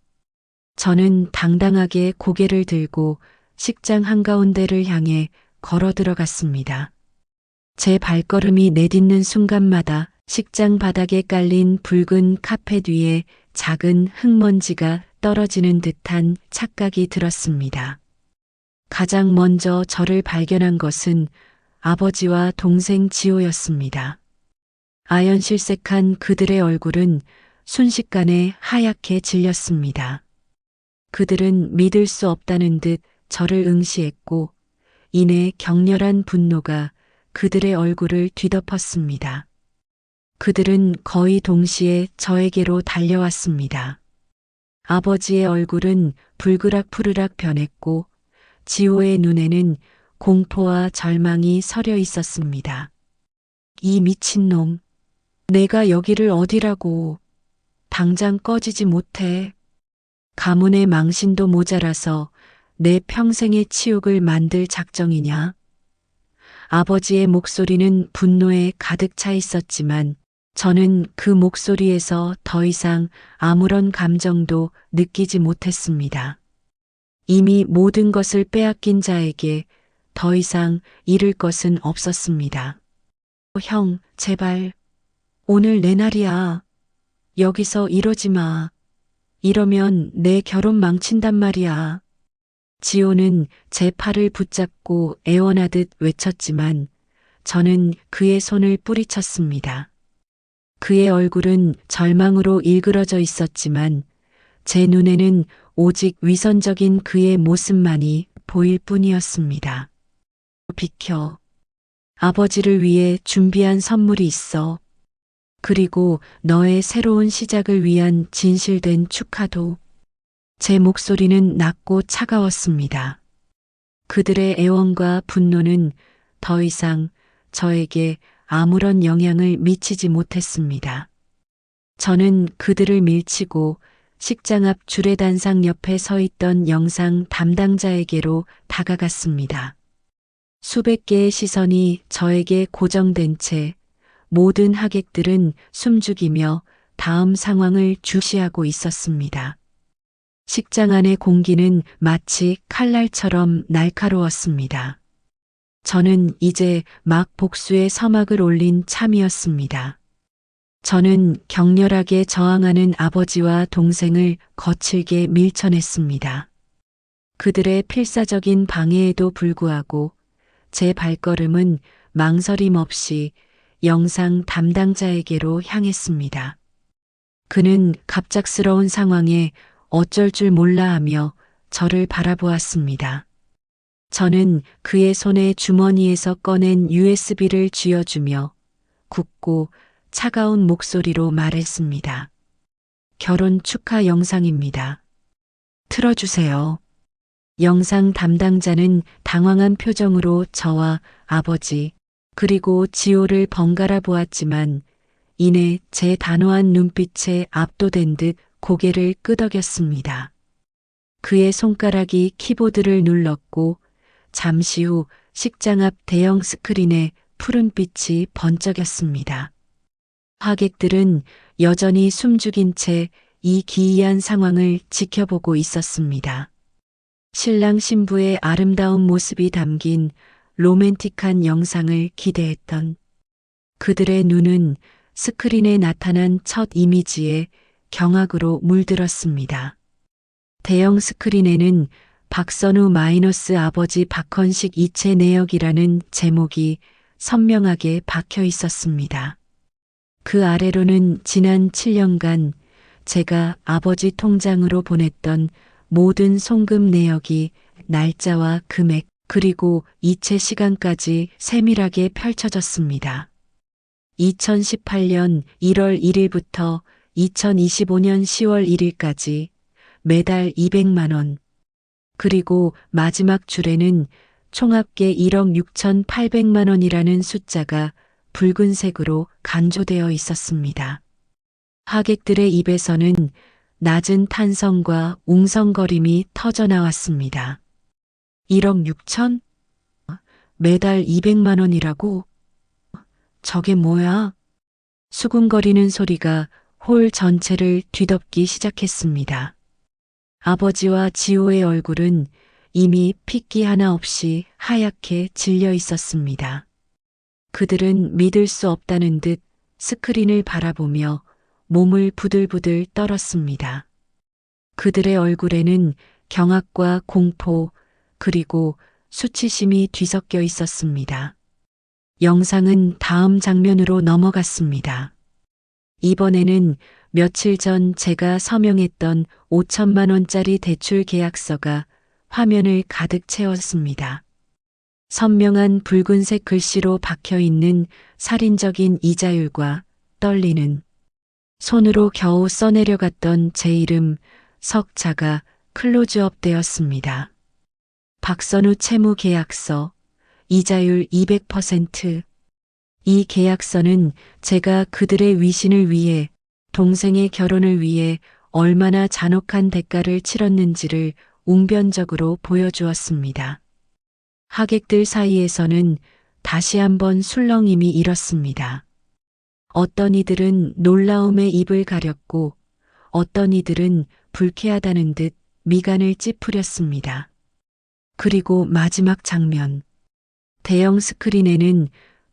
저는 당당하게 고개를 들고 식장 한가운데를 향해 걸어 들어갔습니다. 제 발걸음이 내딛는 순간마다 식장 바닥에 깔린 붉은 카펫 위에 작은 흙먼지가 떨어지는 듯한 착각이 들었습니다. 가장 먼저 저를 발견한 것은 아버지와 동생 지호였습니다. 아연실색한 그들의 얼굴은 순식간에 하얗게 질렸습니다. 그들은 믿을 수 없다는 듯 저를 응시했고 이내 격렬한 분노가 그들의 얼굴을 뒤덮었습니다. 그들은 거의 동시에 저에게로 달려왔습니다. 아버지의 얼굴은 불그락푸르락 변했고 지호의 눈에는 공포와 절망이 서려 있었습니다. 이 미친놈, 내가 여기를 어디라고. 당장 꺼지지 못해. 가문의 망신도 모자라서 내 평생의 치욕을 만들 작정이냐? 아버지의 목소리는 분노에 가득 차 있었지만 저는 그 목소리에서 더 이상 아무런 감정도 느끼지 못했습니다. 이미 모든 것을 빼앗긴 자에게 더 이상 잃을 것은 없었습니다. 형, 제발. 오늘 내 날이야. 여기서 이러지 마. 이러면 내 결혼 망친단 말이야. 지호는 제 팔을 붙잡고 애원하듯 외쳤지만 저는 그의 손을 뿌리쳤습니다. 그의 얼굴은 절망으로 일그러져 있었지만 제 눈에는 오직 위선적인 그의 모습만이 보일 뿐이었습니다. 비켜. 아버지를 위해 준비한 선물이 있어. 그리고 너의 새로운 시작을 위한 진실된 축하도. 제 목소리는 낮고 차가웠습니다. 그들의 애원과 분노는 더 이상 저에게 아무런 영향을 미치지 못했습니다. 저는 그들을 밀치고 식장 앞 주례단상 옆에 서 있던 영상 담당자에게로 다가갔습니다. 수백 개의 시선이 저에게 고정된 채 모든 하객들은 숨죽이며 다음 상황을 주시하고 있었습니다. 식장 안의 공기는 마치 칼날처럼 날카로웠습니다. 저는 이제 막 복수의 서막을 올린 참이었습니다. 저는 격렬하게 저항하는 아버지와 동생을 거칠게 밀쳐냈습니다. 그들의 필사적인 방해에도 불구하고 제 발걸음은 망설임 없이 영상 담당자에게로 향했습니다. 그는 갑작스러운 상황에 어쩔 줄 몰라 하며 저를 바라보았습니다. 저는 그의 손에 주머니에서 꺼낸 USB를 쥐어주며 굳고 차가운 목소리로 말했습니다. 결혼 축하 영상입니다. 틀어주세요. 영상 담당자는 당황한 표정으로 저와 아버지 그리고 지호를 번갈아 보았지만 이내 제 단호한 눈빛에 압도된 듯 고개를 끄덕였습니다. 그의 손가락이 키보드를 눌렀고 잠시 후 식장 앞 대형 스크린에 푸른빛이 번쩍였습니다. 하객들은 여전히 숨죽인 채 이 기이한 상황을 지켜보고 있었습니다. 신랑 신부의 아름다운 모습이 담긴 로맨틱한 영상을 기대했던 그들의 눈은 스크린에 나타난 첫 이미지에 경악으로 물들었습니다. 대형 스크린에는 박선우 마이너스 아버지 박헌식 이체 내역이라는 제목이 선명하게 박혀 있었습니다. 그 아래로는 지난 7년간 제가 아버지 통장으로 보냈던 모든 송금 내역이 날짜와 금액 그리고 이체 시간까지 세밀하게 펼쳐졌습니다. 2018년 1월 1일부터 2025년 10월 1일까지 매달 200만 원, 그리고 마지막 줄에는 총합계 1억 6,800만 원이라는 숫자가 붉은색으로 강조되어 있었습니다. 하객들의 입에서는 낮은 탄성과 웅성거림이 터져나왔습니다. 1억 6천? 매달 200만 원이라고? 저게 뭐야? 수군거리는 소리가 홀 전체를 뒤덮기 시작했습니다. 아버지와 지호의 얼굴은 이미 핏기 하나 없이 하얗게 질려 있었습니다. 그들은 믿을 수 없다는 듯 스크린을 바라보며 몸을 부들부들 떨었습니다. 그들의 얼굴에는 경악과 공포 그리고 수치심이 뒤섞여 있었습니다. 영상은 다음 장면으로 넘어갔습니다. 이번에는 며칠 전 제가 서명했던 5천만 원짜리 대출 계약서가 화면을 가득 채웠습니다. 선명한 붉은색 글씨로 박혀 있는 살인적인 이자율과 떨리는 손으로 겨우 써내려갔던 제 이름 석자가 클로즈업 되었습니다. 박선우 채무 계약서, 이자율 200%. 이 계약서는 제가 그들의 위신을 위해, 동생의 결혼을 위해 얼마나 잔혹한 대가를 치렀는지를 웅변적으로 보여주었습니다. 하객들 사이에서는 다시 한번 술렁임이 일었습니다. 어떤 이들은 놀라움에 입을 가렸고 어떤 이들은 불쾌하다는 듯 미간을 찌푸렸습니다. 그리고 마지막 장면. 대형 스크린에는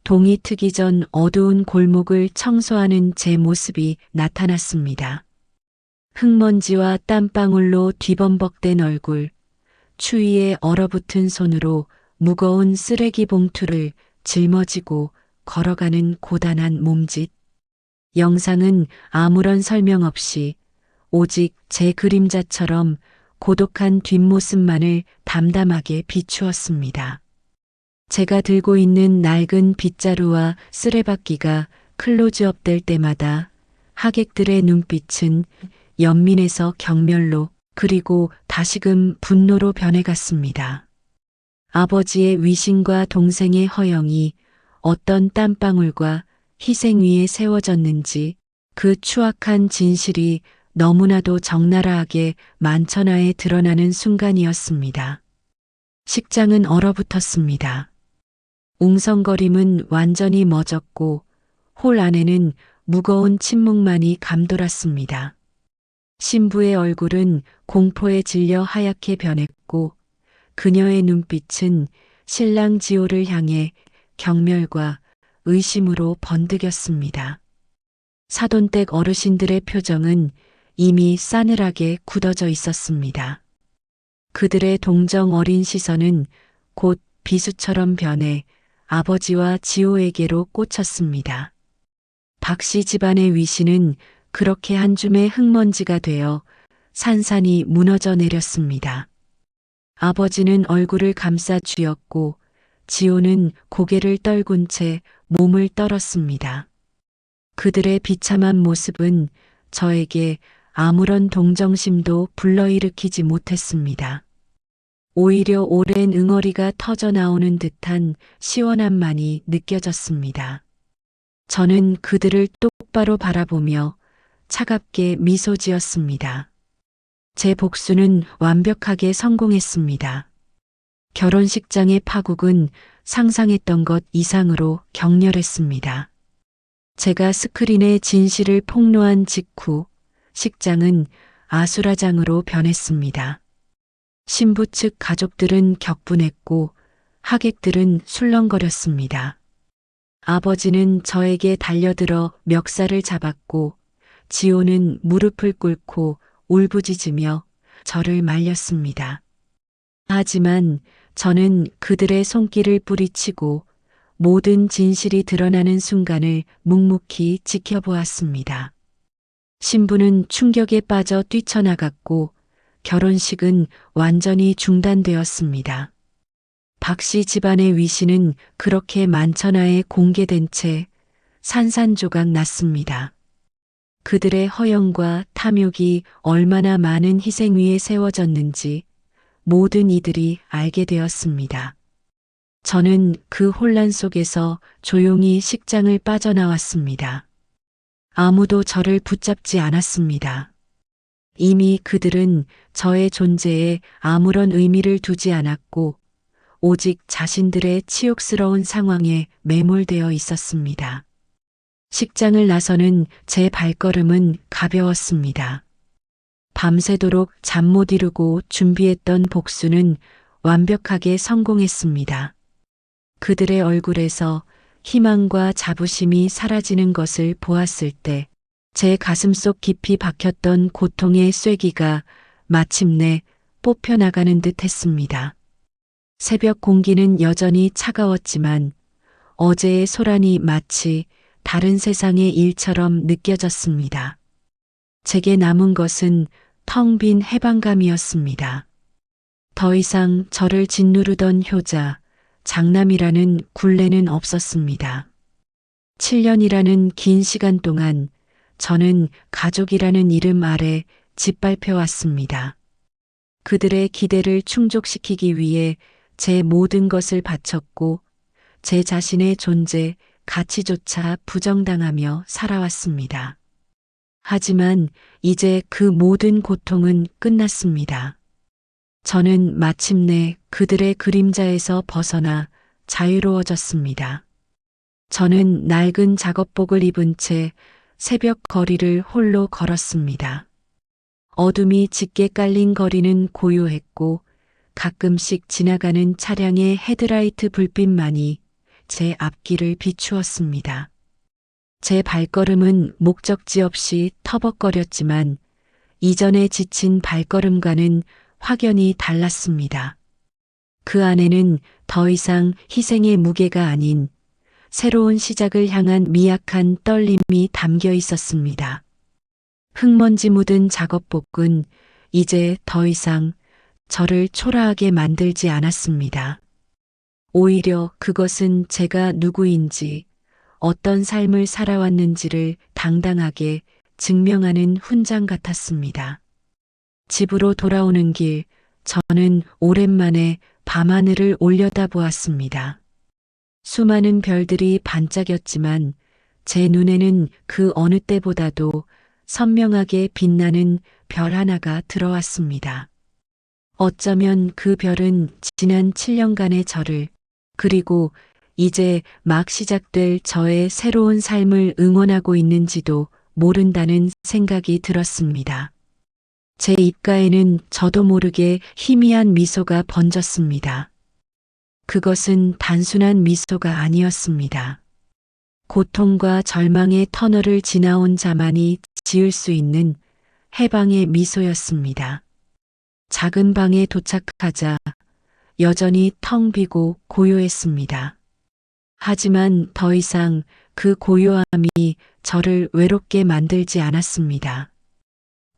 동이 트기 전 어두운 골목을 청소하는 제 모습이 나타났습니다. 흙먼지와 땀방울로 뒤범벅된 얼굴, 추위에 얼어붙은 손으로 무거운 쓰레기 봉투를 짊어지고 걸어가는 고단한 몸짓. 영상은 아무런 설명 없이 오직 제 그림자처럼 고독한 뒷모습만을 담담하게 비추었습니다. 제가 들고 있는 낡은 빗자루와 쓰레받기가 클로즈업 될 때마다 하객들의 눈빛은 연민에서 경멸로 그리고 다시금 분노로 변해갔습니다. 아버지의 위신과 동생의 허영이 어떤 땀방울과 희생 위에 세워졌는지 그 추악한 진실이 너무나도 적나라하게 만천하에 드러나는 순간이었습니다. 식장은 얼어붙었습니다. 웅성거림은 완전히 멎었고 홀 안에는 무거운 침묵만이 감돌았습니다. 신부의 얼굴은 공포에 질려 하얗게 변했고 그녀의 눈빛은 신랑 지호를 향해 경멸과 의심으로 번득였습니다. 사돈댁 어르신들의 표정은 이미 싸늘하게 굳어져 있었습니다. 그들의 동정 어린 시선은 곧 비수처럼 변해 아버지와 지호에게로 꽂혔습니다. 박씨 집안의 위신은 그렇게 한 줌의 흙먼지가 되어 산산이 무너져 내렸습니다. 아버지는 얼굴을 감싸 쥐었고 지호는 고개를 떨군 채 몸을 떨었습니다. 그들의 비참한 모습은 저에게 아무런 동정심도 불러일으키지 못했습니다. 오히려 오랜 응어리가 터져 나오는 듯한 시원함만이 느껴졌습니다. 저는 그들을 똑바로 바라보며 차갑게 미소 지었습니다. 제 복수는 완벽하게 성공했습니다. 결혼식장의 파국은 상상했던 것 이상으로 격렬했습니다. 제가 스크린에 진실을 폭로한 직후 식장은 아수라장으로 변했습니다. 신부 측 가족들은 격분했고 하객들은 술렁거렸습니다. 아버지는 저에게 달려들어 멱살을 잡았고 지호는 무릎을 꿇고 울부짖으며 저를 말렸습니다. 하지만 저는 그들의 손길을 뿌리치고 모든 진실이 드러나는 순간을 묵묵히 지켜보았습니다. 신부는 충격에 빠져 뛰쳐나갔고 결혼식은 완전히 중단되었습니다. 박씨 집안의 위신은 그렇게 만천하에 공개된 채 산산조각 났습니다. 그들의 허영과 탐욕이 얼마나 많은 희생 위에 세워졌는지 모든 이들이 알게 되었습니다. 저는 그 혼란 속에서 조용히 식장을 빠져나왔습니다. 아무도 저를 붙잡지 않았습니다. 이미 그들은 저의 존재에 아무런 의미를 두지 않았고 오직 자신들의 치욕스러운 상황에 매몰되어 있었습니다. 식장을 나서는 제 발걸음은 가벼웠습니다. 밤새도록 잠 못 이루고 준비했던 복수는 완벽하게 성공했습니다. 그들의 얼굴에서 희망과 자부심이 사라지는 것을 보았을 때 제 가슴속 깊이 박혔던 고통의 쐐기가 마침내 뽑혀나가는 듯 했습니다. 새벽 공기는 여전히 차가웠지만 어제의 소란이 마치 다른 세상의 일처럼 느껴졌습니다. 제게 남은 것은 텅 빈 해방감이었습니다. 더 이상 저를 짓누르던 효자, 장남이라는 굴레는 없었습니다. 7년이라는 긴 시간 동안 저는 가족이라는 이름 아래 짓밟혀왔습니다. 그들의 기대를 충족시키기 위해 제 모든 것을 바쳤고 제 자신의 존재, 가치조차 부정당하며 살아왔습니다. 하지만 이제 그 모든 고통은 끝났습니다. 저는 마침내 그들의 그림자에서 벗어나 자유로워졌습니다. 저는 낡은 작업복을 입은 채 새벽 거리를 홀로 걸었습니다. 어둠이 짙게 깔린 거리는 고요했고 가끔씩 지나가는 차량의 헤드라이트 불빛만이 제 앞길을 비추었습니다. 제 발걸음은 목적지 없이 터벅거렸지만 이전에 지친 발걸음과는 확연히 달랐습니다. 그 안에는 더 이상 희생의 무게가 아닌 새로운 시작을 향한 미약한 떨림이 담겨 있었습니다. 흙먼지 묻은 작업복은 이제 더 이상 저를 초라하게 만들지 않았습니다. 오히려 그것은 제가 누구인지, 어떤 삶을 살아왔는지를 당당하게 증명하는 훈장 같았습니다. 집으로 돌아오는 길, 저는 오랜만에 밤하늘을 올려다보았습니다. 수많은 별들이 반짝였지만 제 눈에는 그 어느 때보다도 선명하게 빛나는 별 하나가 들어왔습니다. 어쩌면 그 별은 지난 7년간의 저를, 그리고 이제 막 시작될 저의 새로운 삶을 응원하고 있는지도 모른다는 생각이 들었습니다. 제 입가에는 저도 모르게 희미한 미소가 번졌습니다. 그것은 단순한 미소가 아니었습니다. 고통과 절망의 터널을 지나온 자만이 지을 수 있는 해방의 미소였습니다. 작은 방에 도착하자 여전히 텅 비고 고요했습니다. 하지만 더 이상 그 고요함이 저를 외롭게 만들지 않았습니다.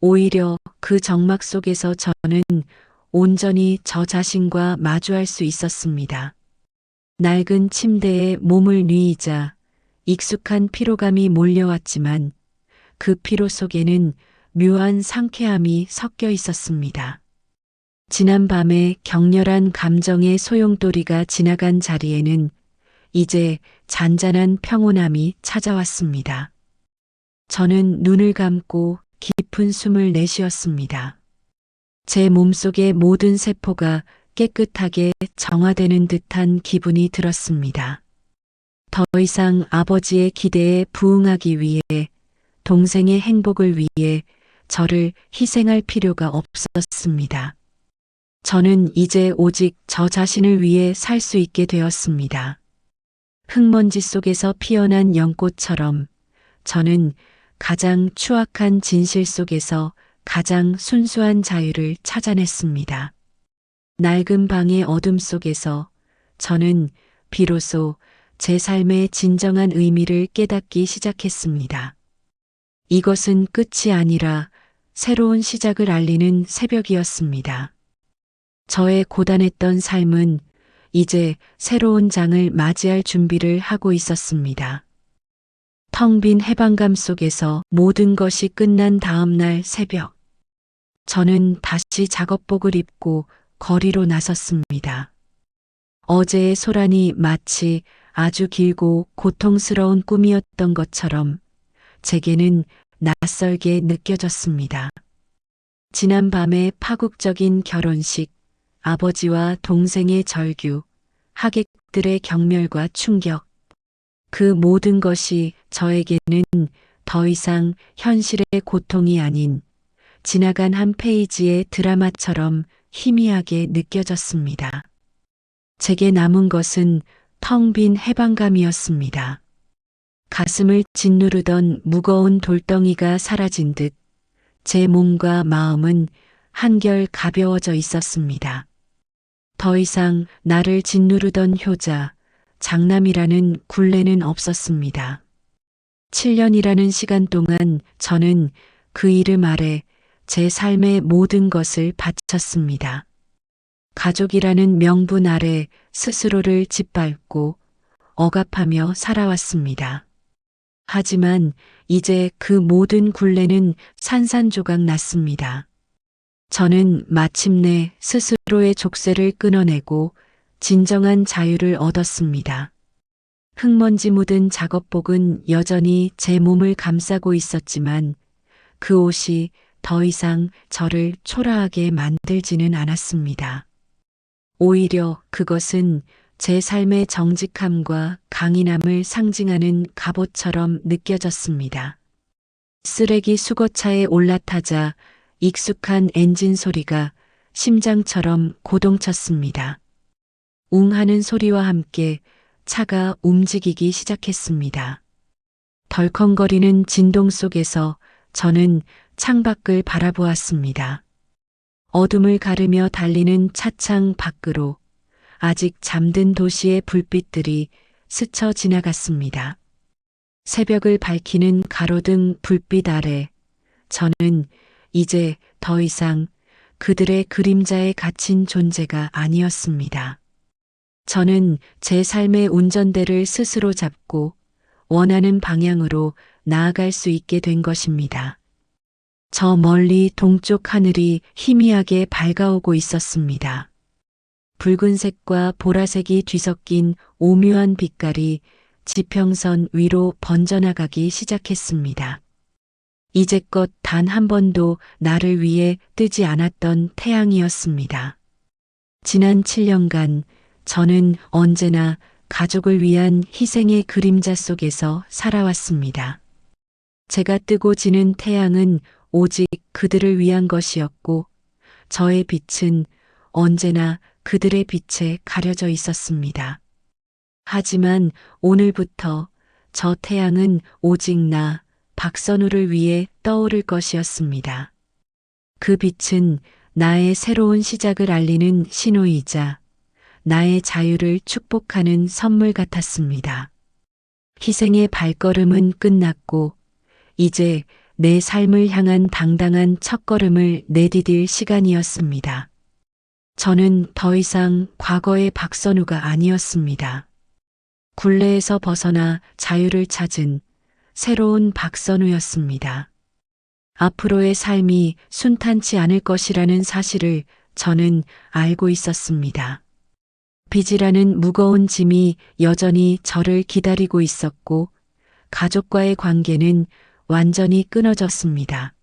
오히려 그 적막 속에서 저는 온전히 저 자신과 마주할 수 있었습니다. 낡은 침대에 몸을 뉘이자 익숙한 피로감이 몰려왔지만 그 피로 속에는 묘한 상쾌함이 섞여 있었습니다. 지난 밤에 격렬한 감정의 소용돌이가 지나간 자리에는 이제 잔잔한 평온함이 찾아왔습니다. 저는 눈을 감고 깊은 숨을 내쉬었습니다. 제 몸속의 모든 세포가 깨끗하게 정화되는 듯한 기분이 들었습니다. 더 이상 아버지의 기대에 부응하기 위해, 동생의 행복을 위해 저를 희생할 필요가 없었습니다. 저는 이제 오직 저 자신을 위해 살 수 있게 되었습니다. 흙먼지 속에서 피어난 연꽃처럼 저는 가장 추악한 진실 속에서 가장 순수한 자유를 찾아냈습니다. 낡은 방의 어둠 속에서 저는 비로소 제 삶의 진정한 의미를 깨닫기 시작했습니다. 이것은 끝이 아니라 새로운 시작을 알리는 새벽이었습니다. 저의 고단했던 삶은 이제 새로운 장을 맞이할 준비를 하고 있었습니다. 텅 빈 해방감 속에서 모든 것이 끝난 다음 날 새벽, 저는 다시 작업복을 입고 거리로 나섰습니다. 어제의 소란이 마치 아주 길고 고통스러운 꿈이었던 것처럼 제게는 낯설게 느껴졌습니다. 지난 밤의 파국적인 결혼식, 아버지와 동생의 절규, 하객들의 경멸과 충격, 그 모든 것이 저에게는 더 이상 현실의 고통이 아닌 지나간 한 페이지의 드라마처럼 희미하게 느껴졌습니다. 제게 남은 것은 텅 빈 해방감이었습니다. 가슴을 짓누르던 무거운 돌덩이가 사라진 듯 제 몸과 마음은 한결 가벼워져 있었습니다. 더 이상 나를 짓누르던 효자, 장남이라는 굴레는 없었습니다. 7년이라는 시간 동안 저는 그 이름 아래 제 삶의 모든 것을 바쳤습니다. 가족이라는 명분 아래 스스로를 짓밟고 억압하며 살아왔습니다. 하지만 이제 그 모든 굴레는 산산조각 났습니다. 저는 마침내 스스로의 족쇄를 끊어내고 진정한 자유를 얻었습니다. 흙먼지 묻은 작업복은 여전히 제 몸을 감싸고 있었지만 그 옷이 더 이상 저를 초라하게 만들지는 않았습니다. 오히려 그것은 제 삶의 정직함과 강인함을 상징하는 갑옷처럼 느껴졌습니다. 쓰레기 수거차에 올라타자 익숙한 엔진 소리가 심장처럼 고동쳤습니다. 웅 하는 소리와 함께 차가 움직이기 시작했습니다. 덜컹거리는 진동 속에서 저는 창밖을 바라보았습니다. 어둠을 가르며 달리는 차창 밖으로 아직 잠든 도시의 불빛들이 스쳐 지나갔습니다. 새벽을 밝히는 가로등 불빛 아래 저는 이제 더 이상 그들의 그림자에 갇힌 존재가 아니었습니다. 저는 제 삶의 운전대를 스스로 잡고 원하는 방향으로 나아갈 수 있게 된 것입니다. 저 멀리 동쪽 하늘이 희미하게 밝아오고 있었습니다. 붉은색과 보라색이 뒤섞인 오묘한 빛깔이 지평선 위로 번져나가기 시작했습니다. 이제껏 단 한 번도 나를 위해 뜨지 않았던 태양이었습니다. 지난 7년간 저는 언제나 가족을 위한 희생의 그림자 속에서 살아왔습니다. 제가 뜨고 지는 태양은 오직 그들을 위한 것이었고 저의 빛은 언제나 그들의 빛에 가려져 있었습니다. 하지만 오늘부터 저 태양은 오직 나, 박선우를 위해 떠오를 것이었습니다. 그 빛은 나의 새로운 시작을 알리는 신호이자 나의 자유를 축복하는 선물 같았습니다. 희생의 발걸음은 끝났고 이제 내 삶을 향한 당당한 첫걸음을 내디딜 시간이었습니다. 저는 더 이상 과거의 박선우가 아니었습니다. 굴레에서 벗어나 자유를 찾은 새로운 박선우였습니다. 앞으로의 삶이 순탄치 않을 것이라는 사실을 저는 알고 있었습니다. 빚이라는 무거운 짐이 여전히 저를 기다리고 있었고 가족과의 관계는 완전히 끊어졌습니다.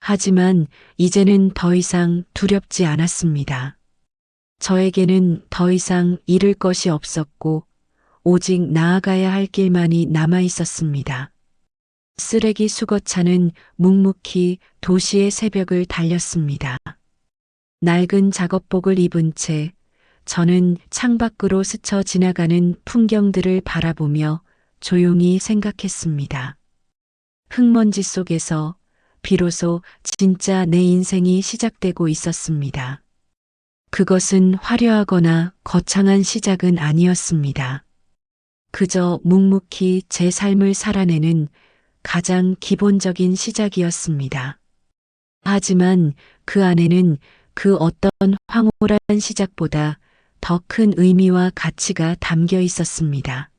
하지만 이제는 더 이상 두렵지 않았습니다. 저에게는 더 이상 잃을 것이 없었고 오직 나아가야 할 길만이 남아 있었습니다. 쓰레기 수거차는 묵묵히 도시의 새벽을 달렸습니다. 낡은 작업복을 입은 채 저는 창밖으로 스쳐 지나가는 풍경들을 바라보며 조용히 생각했습니다. 흙먼지 속에서 비로소 진짜 내 인생이 시작되고 있었습니다. 그것은 화려하거나 거창한 시작은 아니었습니다. 그저 묵묵히 제 삶을 살아내는 가장 기본적인 시작이었습니다. 하지만 그 안에는 그 어떤 황홀한 시작보다 더 큰 의미와 가치가 담겨 있었습니다.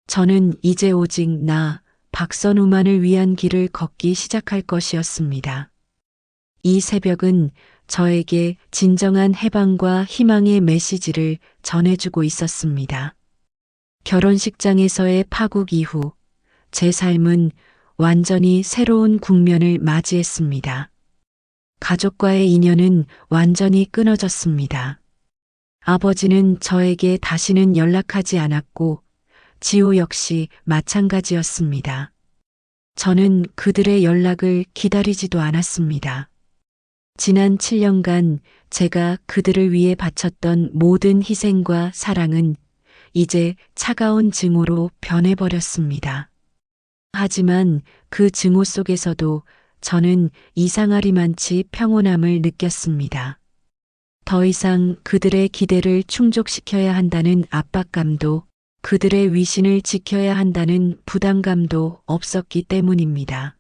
저는 이제 오직 나, 박선우만을 위한 길을 걷기 시작할 것이었습니다. 이 새벽은 저에게 진정한 해방과 희망의 메시지를 전해주고 있었습니다. 결혼식장에서의 파국 이후 제 삶은 완전히 새로운 국면을 맞이했습니다. 가족과의 인연은 완전히 끊어졌습니다. 아버지는 저에게 다시는 연락하지 않았고 지호 역시 마찬가지였습니다. 저는 그들의 연락을 기다리지도 않았습니다. 지난 7년간 제가 그들을 위해 바쳤던 모든 희생과 사랑은 이제 차가운 증오로 변해버렸습니다. 하지만 그 증오 속에서도 저는 이상하리만치 평온함을 느꼈습니다. 더 이상 그들의 기대를 충족시켜야 한다는 압박감도 그들의 위신을 지켜야 한다는 부담감도 없었기 때문입니다.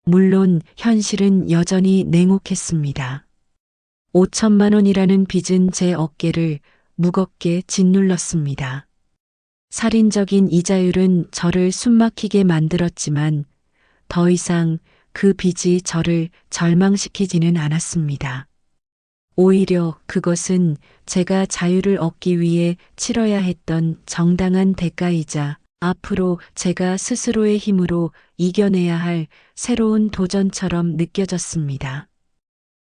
물론 현실은 여전히 냉혹했습니다. 5천만 원이라는 빚은 제 어깨를 무겁게 짓눌렀습니다. 살인적인 이자율은 저를 숨막히게 만들었지만 더 이상 그 빚이 저를 절망시키지는 않았습니다. 오히려 그것은 제가 자유를 얻기 위해 치러야 했던 정당한 대가이자 앞으로 제가 스스로의 힘으로 이겨내야 할 새로운 도전처럼 느껴졌습니다.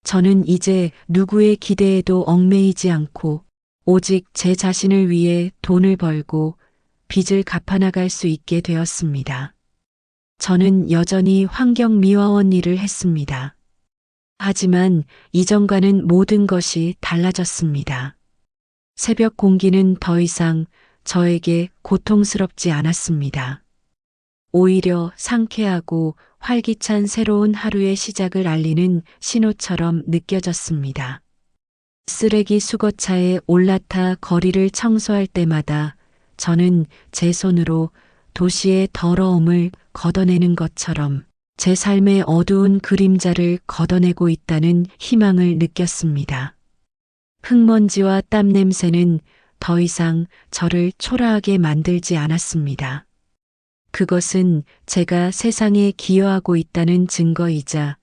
저는 이제 누구의 기대에도 얽매이지 않고 오직 제 자신을 위해 돈을 벌고 빚을 갚아나갈 수 있게 되었습니다. 저는 여전히 환경미화원 일을 했습니다. 하지만 이전과는 모든 것이 달라졌습니다. 새벽 공기는 더 이상 저에게 고통스럽지 않았습니다. 오히려 상쾌하고 활기찬 새로운 하루의 시작을 알리는 신호처럼 느껴졌습니다. 쓰레기 수거차에 올라타 거리를 청소할 때마다 저는 제 손으로 도시의 더러움을 걷어내는 것처럼 제 삶의 어두운 그림자를 걷어내고 있다는 희망을 느꼈습니다. 흙먼지와 땀 냄새는 더 이상 저를 초라하게 만들지 않았습니다. 그것은 제가 세상에 기여하고 있다는 증거이자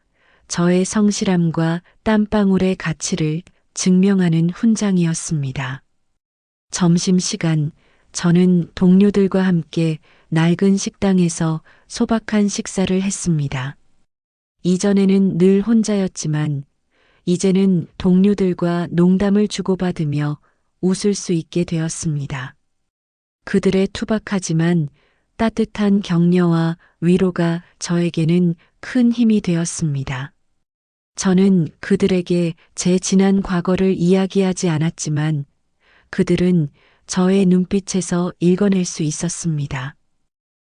저의 성실함과 땀방울의 가치를 증명하는 훈장이었습니다. 점심시간, 저는 동료들과 함께 낡은 식당에서 소박한 식사를 했습니다. 이전에는 늘 혼자였지만 이제는 동료들과 농담을 주고받으며 웃을 수 있게 되었습니다. 그들의 투박하지만 따뜻한 격려와 위로가 저에게는 큰 힘이 되었습니다. 저는 그들에게 제 지난 과거를 이야기하지 않았지만 그들은 저의 눈빛에서 읽어낼 수 있었습니다.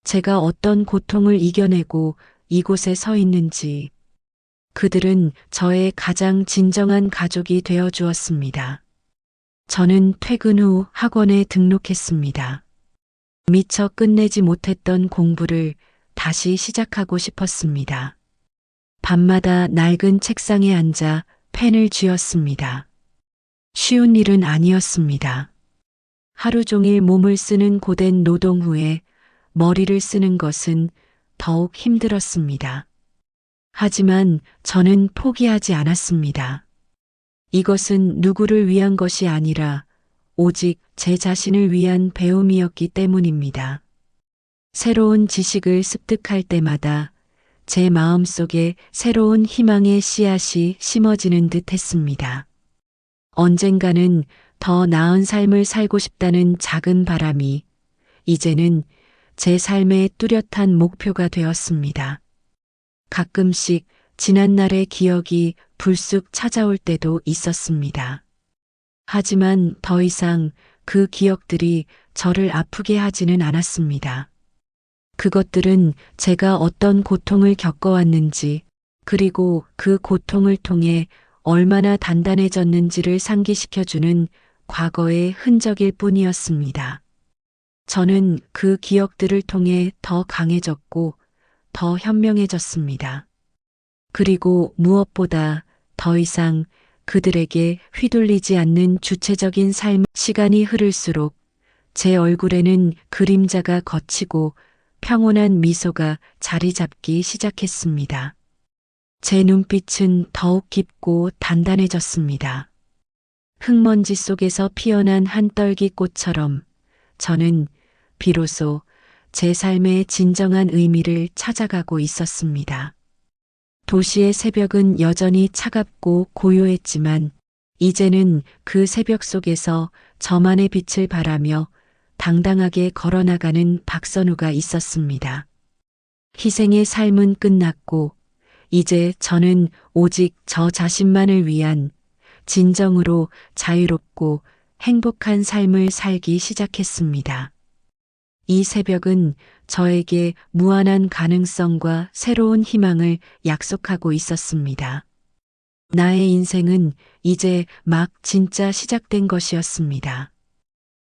제가 어떤 고통을 이겨내고 이곳에 서 있는지 그들은 저의 가장 진정한 가족이 되어 주었습니다. 저는 퇴근 후 학원에 등록했습니다. 미처 끝내지 못했던 공부를 다시 시작하고 싶었습니다. 밤마다 낡은 책상에 앉아 펜을 쥐었습니다. 쉬운 일은 아니었습니다. 하루 종일 몸을 쓰는 고된 노동 후에 머리를 쓰는 것은 더욱 힘들었습니다. 하지만 저는 포기하지 않았습니다. 이것은 누구를 위한 것이 아니라 오직 제 자신을 위한 배움이었기 때문입니다. 새로운 지식을 습득할 때마다 제 마음속에 새로운 희망의 씨앗이 심어지는 듯 했습니다. 언젠가는 더 나은 삶을 살고 싶다는 작은 바람이 이제는 제 삶의 뚜렷한 목표가 되었습니다. 가끔씩 지난날의 기억이 불쑥 찾아올 때도 있었습니다. 하지만 더 이상 그 기억들이 저를 아프게 하지는 않았습니다. 그것들은 제가 어떤 고통을 겪어왔는지, 그리고 그 고통을 통해 얼마나 단단해졌는지를 상기시켜주는 과거의 흔적일 뿐이었습니다. 저는 그 기억들을 통해 더 강해졌고 더 현명해졌습니다. 그리고 무엇보다 더 이상 그들에게 휘둘리지 않는 주체적인 삶, 시간이 흐를수록 제 얼굴에는 그림자가 걷히고 평온한 미소가 자리 잡기 시작했습니다. 제 눈빛은 더욱 깊고 단단해졌습니다. 흙먼지 속에서 피어난 한 떨기 꽃처럼 저는 비로소 제 삶의 진정한 의미를 찾아가고 있었습니다. 도시의 새벽은 여전히 차갑고 고요했지만 이제는 그 새벽 속에서 저만의 빛을 발하며 당당하게 걸어나가는 박선우가 있었습니다. 희생의 삶은 끝났고 이제 저는 오직 저 자신만을 위한 진정으로 자유롭고 행복한 삶을 살기 시작했습니다. 이 새벽은 저에게 무한한 가능성과 새로운 희망을 약속하고 있었습니다. 나의 인생은 이제 막 진짜 시작된 것이었습니다.